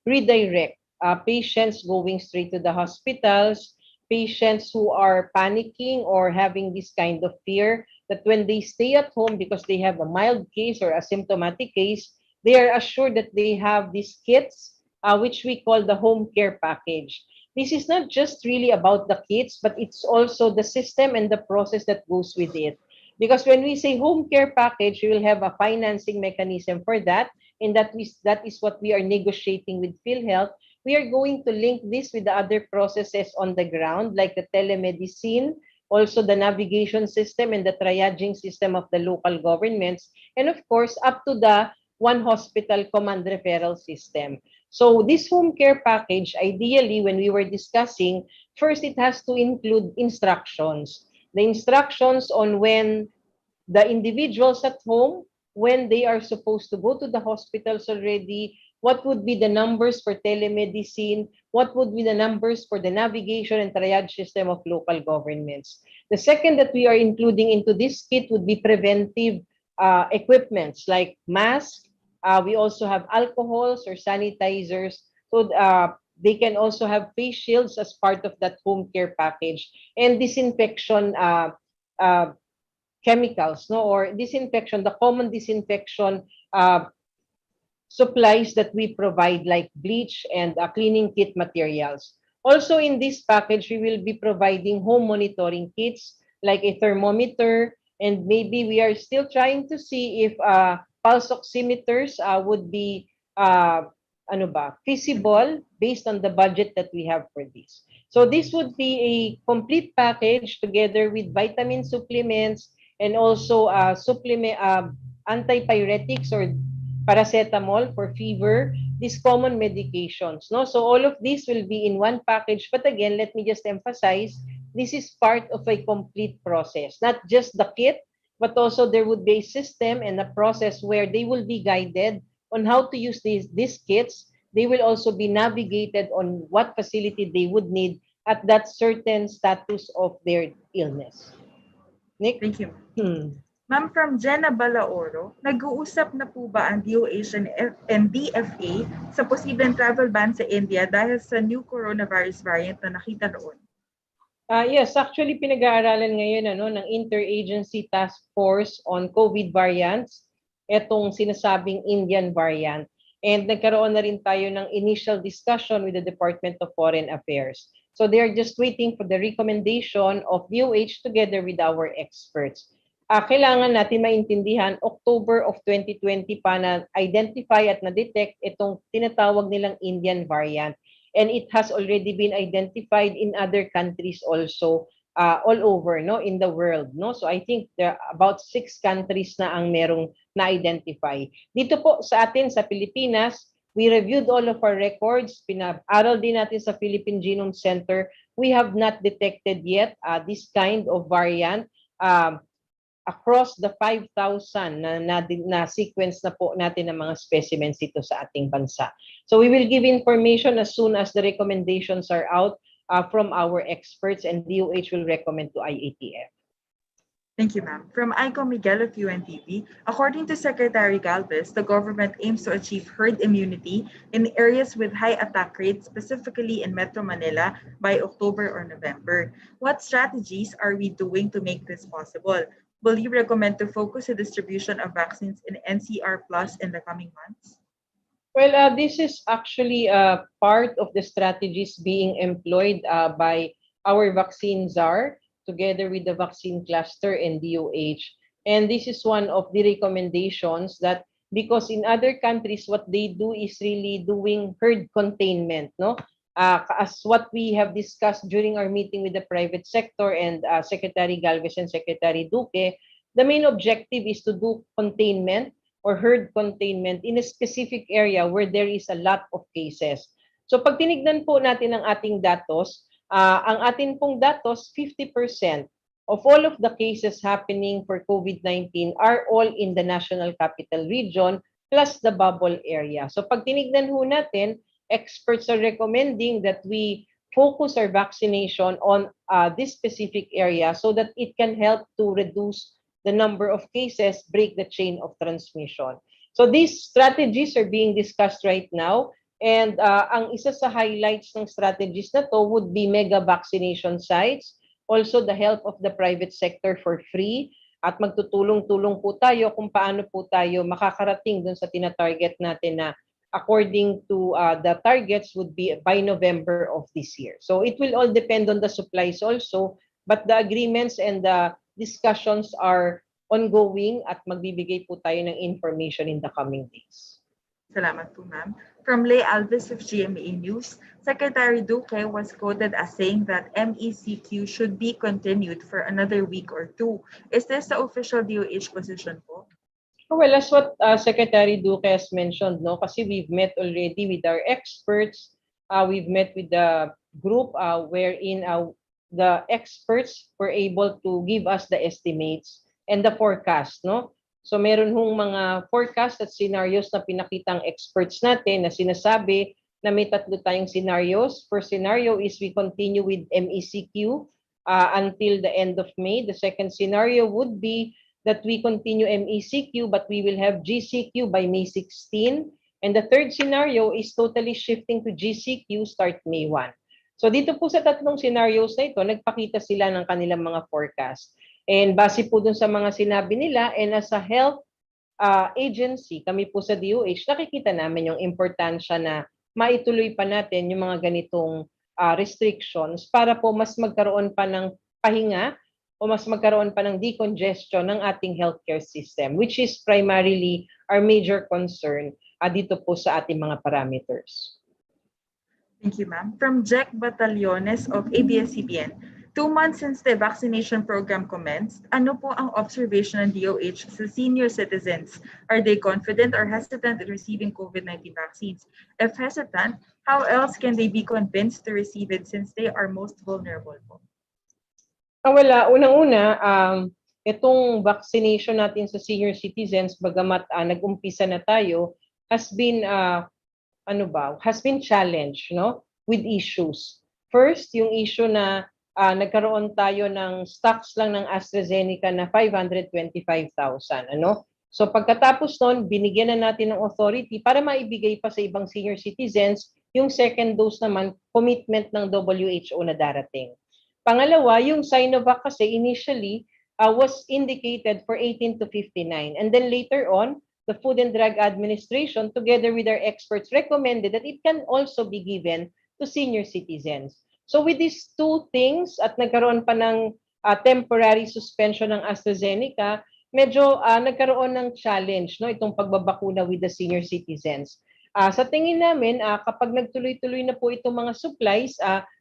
redirect patients going straight to the hospitals, patients who are panicking or having this kind of fear that when they stay at home because they have a mild case or asymptomatic case, they are assured that they have these kits, which we call the home care package. This is not just really about the kits, but it's also the system and the process that goes with it. Because when we say home care package, we will have a financing mechanism for that, and that is what we are negotiating with PhilHealth. We are going to link this with the other processes on the ground, like the telemedicine, also the navigation system and the triaging system of the local governments, and of course, up to the one hospital command referral system. So this home care package, ideally, when we were discussing, first it has to include instructions. The instructions on when the individuals at home, when they are supposed to go to the hospitals already, what would be the numbers for telemedicine, what would be the numbers for the navigation and triage system of local governments. The second that we are including into this kit would be preventive equipments like masks. We also have alcohols or sanitizers. So they can also have face shields as part of that home care package, and disinfection chemicals, no, or disinfection, the common disinfection supplies that we provide like bleach and cleaning kit materials. Also in this package, we will be providing home monitoring kits like a thermometer, and maybe we are still trying to see if pulse oximeters would be feasible based on the budget that we have for this. So this would be a complete package together with vitamin supplements and also antipyretics or paracetamol for fever, these common medications. No? So all of these will be in one package. But again, let me just emphasize, this is part of a complete process, not just the kit, but also there would be a system and a process where they will be guided on how to use these kits. They will also be navigated on what facility they would need at that certain status of their illness. Nick? Thank you. Ma'am, from Jenna Balaoro, nag-uusap na po ba ang DOH and DFA sa posibleng travel ban sa India dahil sa new coronavirus variant na nakita roon? Yes, actually pinag-aaralan ngayon ng Interagency Task Force on COVID variants, etong sinasabing Indian variant. And nagkaroon na rin tayo ng initial discussion with the Department of Foreign Affairs. So they are just waiting for the recommendation of DOH together with our experts. Kailangan natin maintindihan, October of 2020 pa na-identify at na-detect itong tinatawag nilang Indian variant. And it has already been identified in other countries also, all over, no, in the world, no. So I think there are about 6 countries na ang merong na-identify. Dito po sa atin sa Pilipinas, we reviewed all of our records, pinag-aral din natin sa Philippine Genome Center. We have not detected yet this kind of variant across the 5,000 na sequence na po natin ng mga specimens dito sa ating bansa. So we will give information as soon as the recommendations are out from our experts, and DOH will recommend to IATF. Thank you, ma'am. From Aiko Miguel of UNTV, according to Secretary Galvez, the government aims to achieve herd immunity in areas with high attack rates, specifically in Metro Manila, by October or November. What strategies are we doing to make this possible? Will you recommend to focus the distribution of vaccines in NCR Plus in the coming months? Well, this is actually part of the strategies being employed by our vaccine czar together with the vaccine cluster and DOH. And this is one of the recommendations that, because in other countries, what they do is really doing herd containment, no? As what we have discussed during our meeting with the private sector and Secretary Galvez and Secretary Duque, the main objective is to do containment or herd containment in a specific area where there is a lot of cases. So pag tinignan po natin ang ating datos, ang atin pong datos, 50% of all of the cases happening for COVID-19 are all in the National Capital Region plus the bubble area. So pag tinignan ho natin, experts are recommending that we focus our vaccination on this specific area so that it can help to reduce the number of cases, break the chain of transmission. So these strategies are being discussed right now. And ang isa sa highlights ng strategies na to would be mega vaccination sites, also the help of the private sector for free, at magtutulong-tulong po tayo kung paano po tayo makakarating dun sa tinatarget natin na according to the targets would be by November of this year. So it will all depend on the supplies also, but the agreements and the discussions are ongoing at magbibigay po tayo ng information in the coming days. Salamat po, ma'am. From Lay Alves of GMA News, Secretary Duque was quoted as saying that MECQ should be continued for another week or 2. Is this the official DOH position po? Well, as what Secretary Duque has mentioned, no, kasi we've met already with our experts, we've met with the group wherein the experts were able to give us the estimates and the forecast, no? So meron hong mga forecast at scenarios na pinakitang experts natin na sinasabi na may 3 tayong scenarios. First scenario is we continue with MECQ until the end of May. The second scenario would be that we continue MECQ but we will have GCQ by May 16. And the third scenario is totally shifting to GCQ start May 1. So dito po sa 3 scenarios na ito, nagpakita sila ng kanilang mga forecast. And base po dun sa mga sinabi nila, and as a health agency, kami po sa DOH, nakikita namin yung importansya na maituloy pa natin yung mga ganitong restrictions para po mas magkaroon pa ng pahinga o mas magkaroon pa ng decongestion ng ating healthcare system, which is primarily our major concern dito po sa ating mga parameters. Thank you, ma'am. From Jack Batallones of ABS-CBN, 2 months since the vaccination program commenced, ano po ang observation ng DOH sa senior citizens? Are they confident or hesitant in receiving COVID-19 vaccines? If hesitant, how else can they be convinced to receive it since they are most vulnerable po? Wala. Unang-una, itong vaccination natin sa senior citizens, bagamat nag-umpisa na tayo, has been challenged, no, with issues. First, yung issue na nagkaroon tayo ng stocks lang ng AstraZeneca na 525,000, ano? So pagkatapos noon, binigyan na natin ng authority para maibigay pa sa ibang senior citizens yung second dose naman, commitment ng WHO na darating. Pangalawa, yung Sinovac kasi initially was indicated for 18 to 59, and then later on the Food and Drug Administration, together with our experts, recommended that it can also be given to senior citizens. So with these two things, at nagkaroon pa ng temporary suspension ng AstraZeneca, medyo nagkaroon ng challenge, no, itong pagbabakuna with the senior citizens. Sa tingin namin, kapag nagtuloy-tuloy na po itong mga supplies,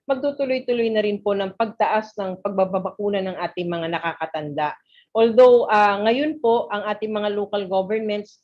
magtutuloy-tuloy na rin po ng pagtaas ng pagbabakuna ng ating mga nakakatanda. Although ngayon po, ang ating mga local governments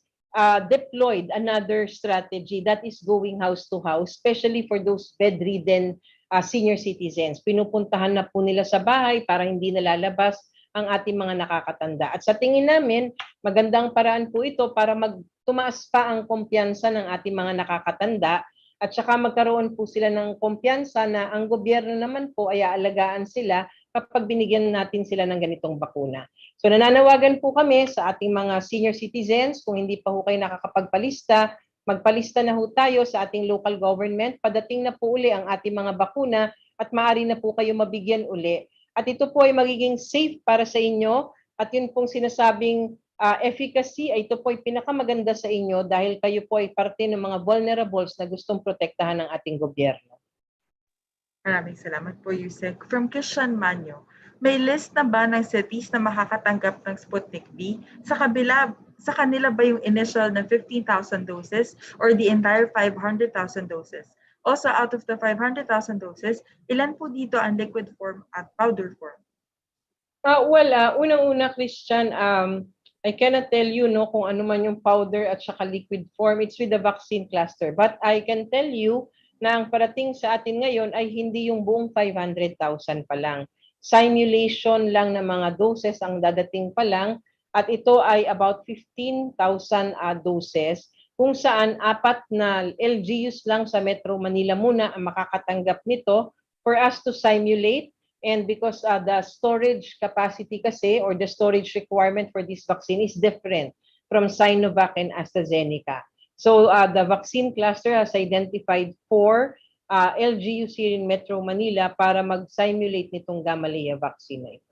deployed another strategy that is going house to house, especially for those bedridden senior citizens. Pinupuntahan na po nila sa bahay para hindi nalalabas ang ating mga nakakatanda. At sa tingin namin, magandang paraan po ito para tumaas pa ang kumpiyansa ng ating mga nakakatanda at saka magkaroon po sila ng kumpiyansa na ang gobyerno naman po ay aalagaan sila kapag binigyan natin sila ng ganitong bakuna. So nananawagan po kami sa ating mga senior citizens, kung hindi pa ho kayo nakakapagpalista, magpalista na ho tayo sa ating local government. Padating na po uli ang ating mga bakuna at maaari na po kayo mabigyan uli. At ito po ay magiging safe para sa inyo at yun pong sinasabing efficacy ay ito po ay pinakamaganda sa inyo dahil kayo po ay parte ng mga vulnerables na gustong protektahan ng ating gobyerno. Maraming salamat po, Yusek. From Christian Manyo, may list na ba ng cities na makakatanggap ng Sputnik V? Sa kanila ba yung initial na 15,000 doses or the entire 500,000 doses? Also, out of the 500,000 doses, ilan po dito ang liquid form at powder form? Unang-una, Christian, I cannot tell you kung ano man yung powder at saka liquid form. It's with the vaccine cluster. But I can tell you na ang parating sa atin ngayon ay hindi yung buong 500,000 pa lang. Simulation lang ng mga doses ang dadating pa lang at ito ay about 15,000 doses kung saan 4 na LGUs lang sa Metro Manila muna ang makakatanggap nito for us to simulate. And because the storage capacity kasi or the storage requirement for this vaccine is different from Sinovac and AstraZeneca. So the vaccine cluster has identified 4 LGUs here in Metro Manila para mag-simulate nitong Gamaleya vaccine na ito.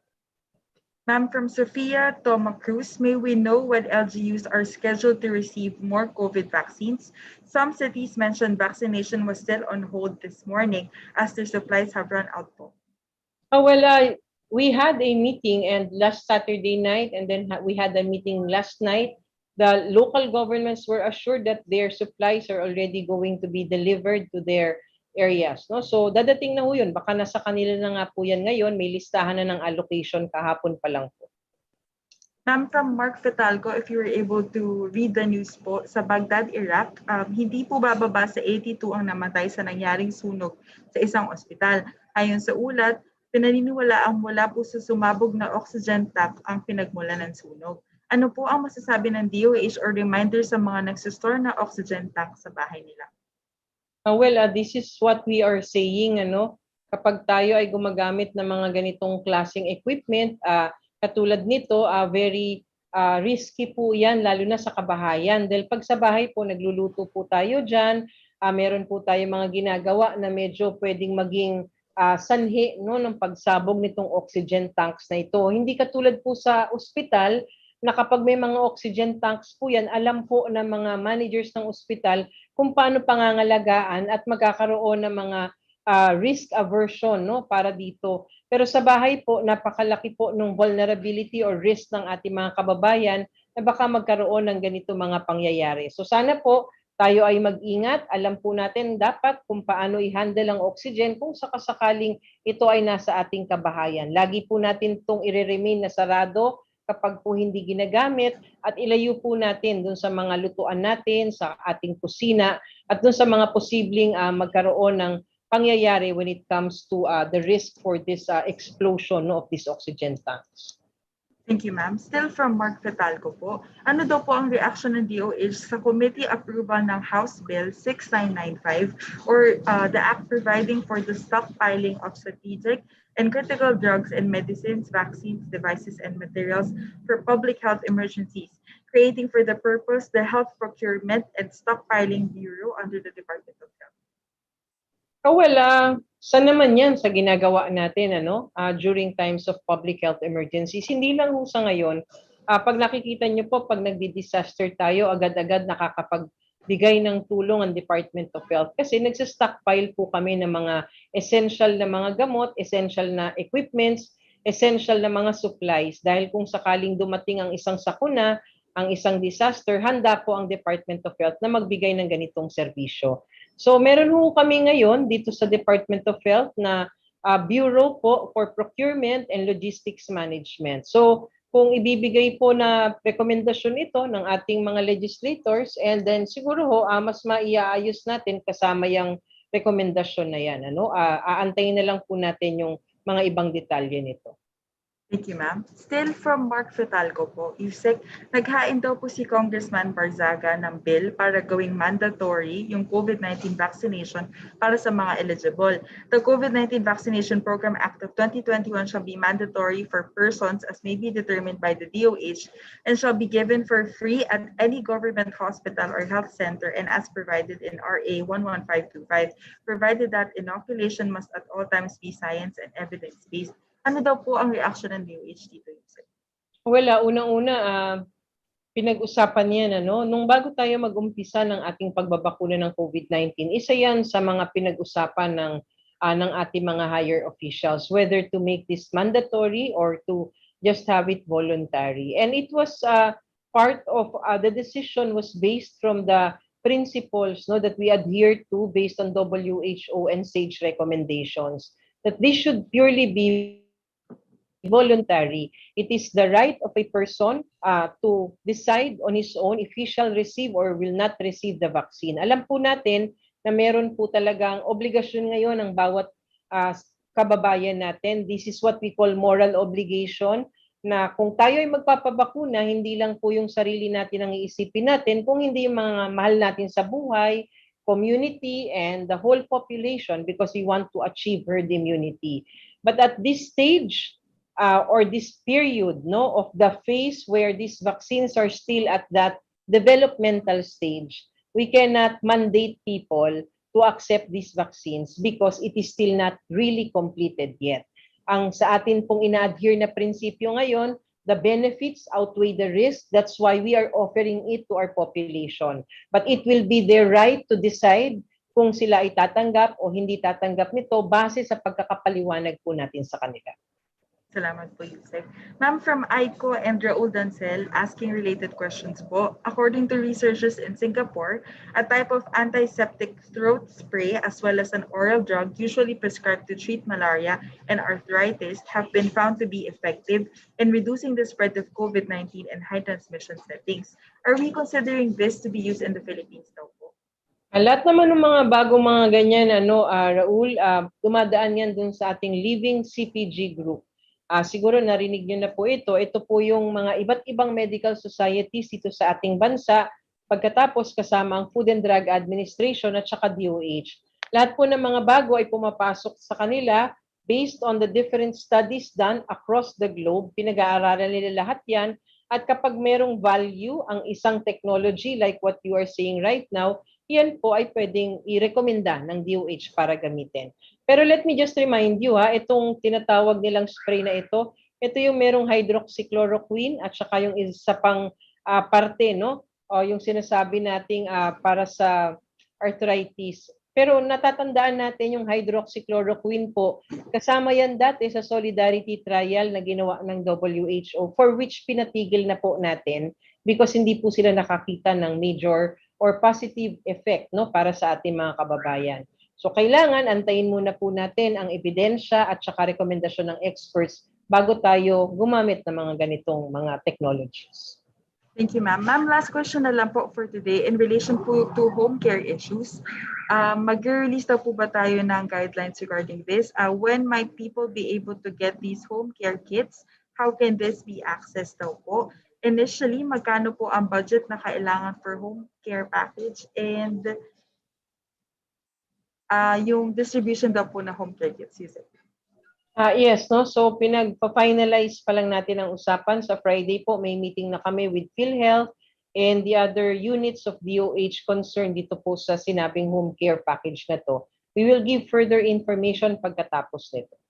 Ma'am, from Sofia Toma Cruz, may we know what LGUs are scheduled to receive more COVID vaccines? Some cities mentioned vaccination was still on hold this morning as their supplies have run out po. We had a meeting and last Saturday night, and then we had a meeting last night. The local governments were assured that their supplies are already going to be delivered to their areas. No? So dadating na ho yun. Baka nasa kanila na nga po yan ngayon. May listahan na ng allocation kahapon pa lang po. Ma'am, from Mark Fetalco, if you were able to read the news po, sa Baghdad, Iraq, hindi po bababa sa 82 ang namatay sa nangyaring sunog sa isang ospital. Ayon sa ulat, pinaniniwalaang mula po sa sumabog na oxygen tank ang pinagmula ng sunog. Ano po ang masasabi ng DOH or reminder sa mga nagsistore na oxygen tank sa bahay nila? This is what we are saying. Kapag tayo ay gumagamit ng mga ganitong klaseng equipment, katulad nito, very risky po yan, lalo na sa kabahayan. Dahil pag sa bahay po, nagluluto po tayo dyan, meron po tayo mga ginagawa na medyo pwedeng maging sanhi ng pagsabog nitong oxygen tanks na ito. Hindi katulad po sa ospital na kapag may mga oxygen tanks po yan, alam po ng mga managers ng ospital kung paano pangangalagaan at magkakaroon ng mga risk aversion para dito. Pero sa bahay po, napakalaki po ng vulnerability or risk ng ating mga kababayan na baka magkaroon ng ganito mga pangyayari. So sana po, tayo ay mag-ingat, alam po natin dapat kung paano i-handle ang oxygen kung sakasakaling ito ay nasa ating kabahayan. Lagi po natin itong i-remain na sarado kapag po hindi ginagamit at ilayo po natin dun sa mga lutuan natin, sa ating kusina at dun sa mga posibleng magkaroon ng pangyayari when it comes to the risk for this explosion of these oxygen tanks. Thank you, ma'am. Still from Mark Fetalco po, ano daw po ang reaction ng DOH sa committee approval ng House Bill 6995 or the act providing for the stockpiling of strategic and critical drugs and medicines, vaccines, devices, and materials for public health emergencies, creating for the purpose the Health Procurement and Stockpiling Bureau under the Department of Health? Saan naman yan sa ginagawa natin during times of public health emergencies? Hindi lang sa ngayon, pag nakikita nyo po, pag nagdi-disaster tayo, agad-agad nakakapagbigay ng tulong ang Department of Health kasi nagsa-stockpile po kami ng mga essential na mga gamot, essential na equipments, essential na mga supplies dahil kung sakaling dumating ang isang sakuna, ang isang disaster, handa po ang Department of Health na magbigay ng ganitong serbisyo. So meron po kami ngayon dito sa Department of Health na Bureau po for Procurement and Logistics Management. So kung ibibigay po na rekomendasyon ito ng ating mga legislators and then siguro ho mas maiaayos natin kasama yung rekomendasyon na yan. Aantayin na lang po natin yung mga ibang detalye nito. Thank you, ma'am. Still from Mark Fetalco po, Yusek, naghain daw po si Congressman Barzaga ng bill para gawing mandatory yung COVID-19 vaccination para sa mga eligible. The COVID-19 Vaccination Program Act of 2021 shall be mandatory for persons as may be determined by the DOH and shall be given for free at any government hospital or health center and as provided in RA 11525, provided that inoculation must at all times be science and evidence-based. Ano daw po ang reaction ng DOH dito? Well, unang-una, pinag-usapan yan. Nung bago tayo mag-umpisa ng ating pagbabakuna ng COVID-19, isa yan sa mga pinag-usapan ng ating mga higher officials, whether to make this mandatory or to just have it voluntary. And it was part of the decision was based from the principles that we adhere to based on WHO and SAGE recommendations, that this should purely be voluntary. It is the right of a person to decide on his own if he shall receive or will not receive the vaccine. Alam po natin na meron po talagang obligasyon ngayon ng bawat kababayan natin. This is what we call moral obligation, na kung tayo ay magpapabakuna, hindi lang po yung sarili natin ang iisipin natin, kung hindi yung mga mahal natin sa buhay, community, and the whole population, because we want to achieve herd immunity. But at this stage, or this period of the phase where these vaccines are still at that developmental stage, we cannot mandate people to accept these vaccines because it is still not really completed yet. Ang sa atin pong ina-adhere na prinsipyo ngayon, the benefits outweigh the risk. That's why we are offering it to our population. But it will be their right to decide kung sila ay tatanggap o hindi tatanggap nito base sa pagkakapaliwanag po natin sa kanila. Salamat po, Yusek. Ma'am, from Aiko and Raul Dancel, asking related questions po. According to researchers in Singapore, a type of antiseptic throat spray as well as an oral drug usually prescribed to treat malaria and arthritis have been found to be effective in reducing the spread of COVID-19 in high transmission settings. Are we considering this to be used in the Philippines daw po? Lahat naman ng mga bagong mga ganyan, Raul, dumadaan yan dun sa ating Living CPG group. Siguro narinig nyo na po ito. Ito po yung mga iba't ibang medical societies dito sa ating bansa, pagkatapos kasama ang Food and Drug Administration at saka DOH. Lahat po ng mga bago ay pumapasok sa kanila based on the different studies done across the globe. Pinag-aaralan nila lahat yan. At kapag merong value ang isang technology like what you are saying right now, yan po ay pwedeng i-rekomenda ng DOH para gamitin. Pero let me just remind you, itong tinatawag nilang spray na ito yung merong hydroxychloroquine at saka yung isa pang parte, o yung sinasabi nating para sa arthritis. Pero natatandaan natin yung hydroxychloroquine po, kasama yan dati sa Solidarity Trial na ginawa ng WHO, for which pinatigil na po natin because hindi po sila nakakita ng major or positive effect para sa ating mga kababayan. So kailangan antayin muna po natin ang ebidensya at saka rekomendasyon ng experts bago tayo gumamit ng mga ganitong mga technologies. Thank you, ma'am. Ma'am, last question na lang po for today in relation po to home care issues. Mag-release daw po ba tayo ng guidelines regarding this? When might people be able to get these home care kits? How can this be accessed daw po? Initially, magkano po ang budget na kailangan for home care package and yung distribution daw po na home care kits? Yes, so pinag-finalize pa lang natin ang usapan. Sa Friday po, may meeting na kami with PhilHealth and the other units of DOH concerned dito po sa sinabing home care package na to. We will give further information pagkatapos nito.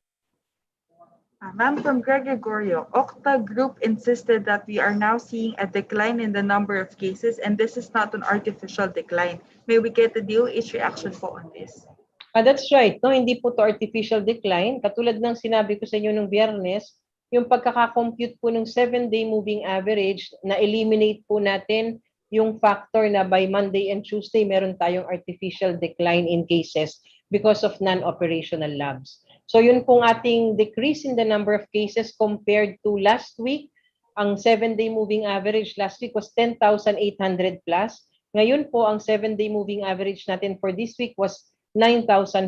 Ma'am, from Gregorio, Okta Group insisted that we are now seeing a decline in the number of cases and this is not an artificial decline. May we get the DOH reaction po on this? That's right. No, hindi po to artificial decline. Katulad ng sinabi ko sa inyo nung Biyernes, yung pagkakakompute po ng 7-day moving average, na-eliminate po natin yung factor na by Monday and Tuesday, meron tayong artificial decline in cases because of non-operational labs. So yun pong ating decrease in the number of cases compared to last week. Ang 7-day moving average last week was 10,800 plus. Ngayon po, ang 7-day moving average natin for this week was 9,500.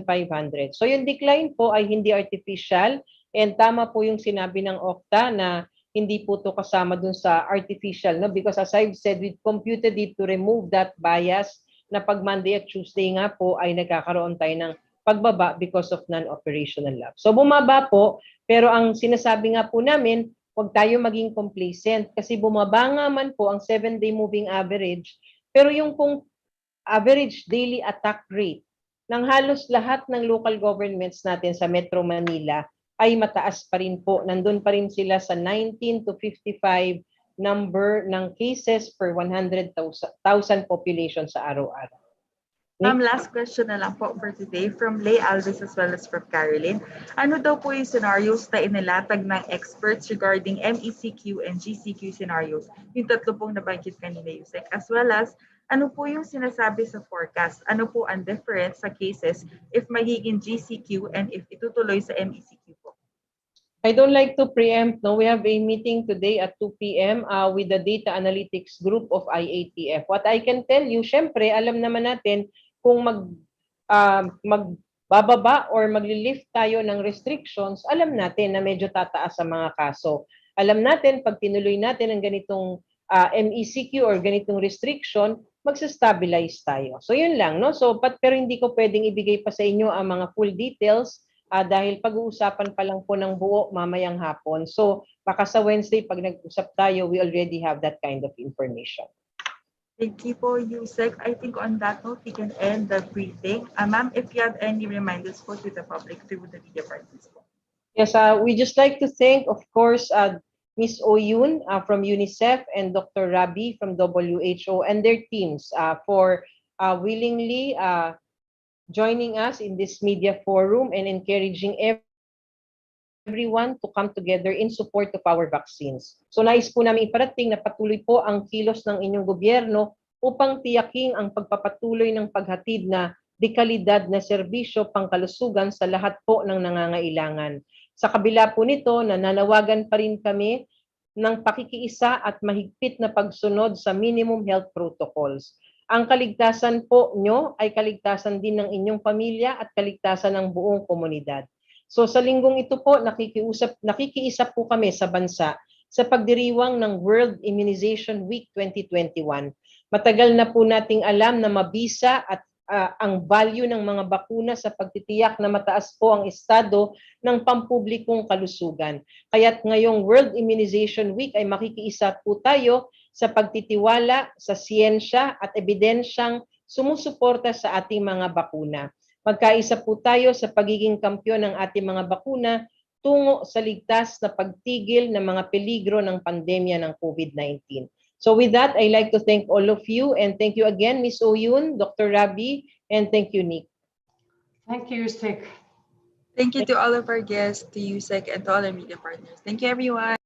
So yung decline po ay hindi artificial and tama po yung sinabi ng Okta na hindi po to kasama dun sa artificial, no? Because as I've said, we computed it to remove that bias na pag Monday at Tuesday nga po ay nagkakaroon tayo ng pagbaba because of non-operational lab. So bumaba po, pero ang sinasabi nga po namin, huwag tayo maging complacent kasi bumaba nga man po ang 7-day moving average, pero yung pong average daily attack rate ng halos lahat ng local governments natin sa Metro Manila ay mataas pa rin po. Nandun pa rin sila sa 19 to 55 number ng cases per 100,000 population sa araw-araw. Last question na lang po for today from Lay Alves as well as from Caroline. Ano daw po yung scenarios na inilatag ng experts regarding MECQ and GCQ scenarios? Yung tatlo pong nabanggit kanina, Yusek, as well as ano po yung sinasabi sa forecast? Ano po ang difference sa cases if magiging GCQ and if itutuloy sa MECQ po? I don't like to preempt. No, we have a meeting today at 2 p.m. With the data analytics group of IATF. What I can tell you, syempre, alam naman natin kung magbababa or magli-lift tayo ng restrictions, alam natin na medyo tataas ang mga kaso. Alam natin, pag tinuloy natin ang ganitong MECQ or ganitong restriction, magsa-stabilize tayo. So yun lang, no? So pero hindi ko pwedeng ibigay pa sa inyo ang mga full details dahil pag-uusapan pa lang po ng buo mamayang hapon. So baka sa Wednesday pag nag-usap tayo, we already have that kind of information. Thank you po, Yusek. I think on that note, we can end the briefing. Ma'am, if you have any reminders po to the public through the media partners po. Yes, we just like to thank, of course, Ms. Oyun from Unicef and Dr. Rabi from WHO and their teams for willingly joining us in this media forum and encouraging everyone to come together in support of our vaccines. So nais po namin iparating na patuloy po ang kilos ng inyong gobyerno upang tiyaking ang pagpapatuloy ng paghatid na dekalidad na serbisyo pangkalusugan sa lahat po ng nangangailangan. Sa kabila po nito, nananawagan pa rin kami ng pakikiisa at mahigpit na pagsunod sa minimum health protocols. Ang kaligtasan po nyo ay kaligtasan din ng inyong pamilya at kaligtasan ng buong komunidad. So sa linggong ito po, nakikiisa po kami sa bansa sa pagdiriwang ng World Immunization Week 2021. Matagal na po nating alam na mabisa at ang value ng mga bakuna sa pagtitiyak na mataas po ang estado ng pampublikong kalusugan. Kaya't ngayong World Immunization Week ay makikiisa po tayo sa pagtitiwala sa siyensya at ebidensyang sumusuporta sa ating mga bakuna. Magkaisa po tayo sa pagiging kampyon ng ating mga bakuna tungo sa ligtas na pagtigil ng mga peligro ng pandemya ng COVID-19. So with that, I'd like to thank all of you and thank you again, Ms. Oyun, Dr. Rabi, and thank you, Nick. Thank you, Yusek. Thank you to all of our guests, to Yusek, and to all our media partners. Thank you, everyone.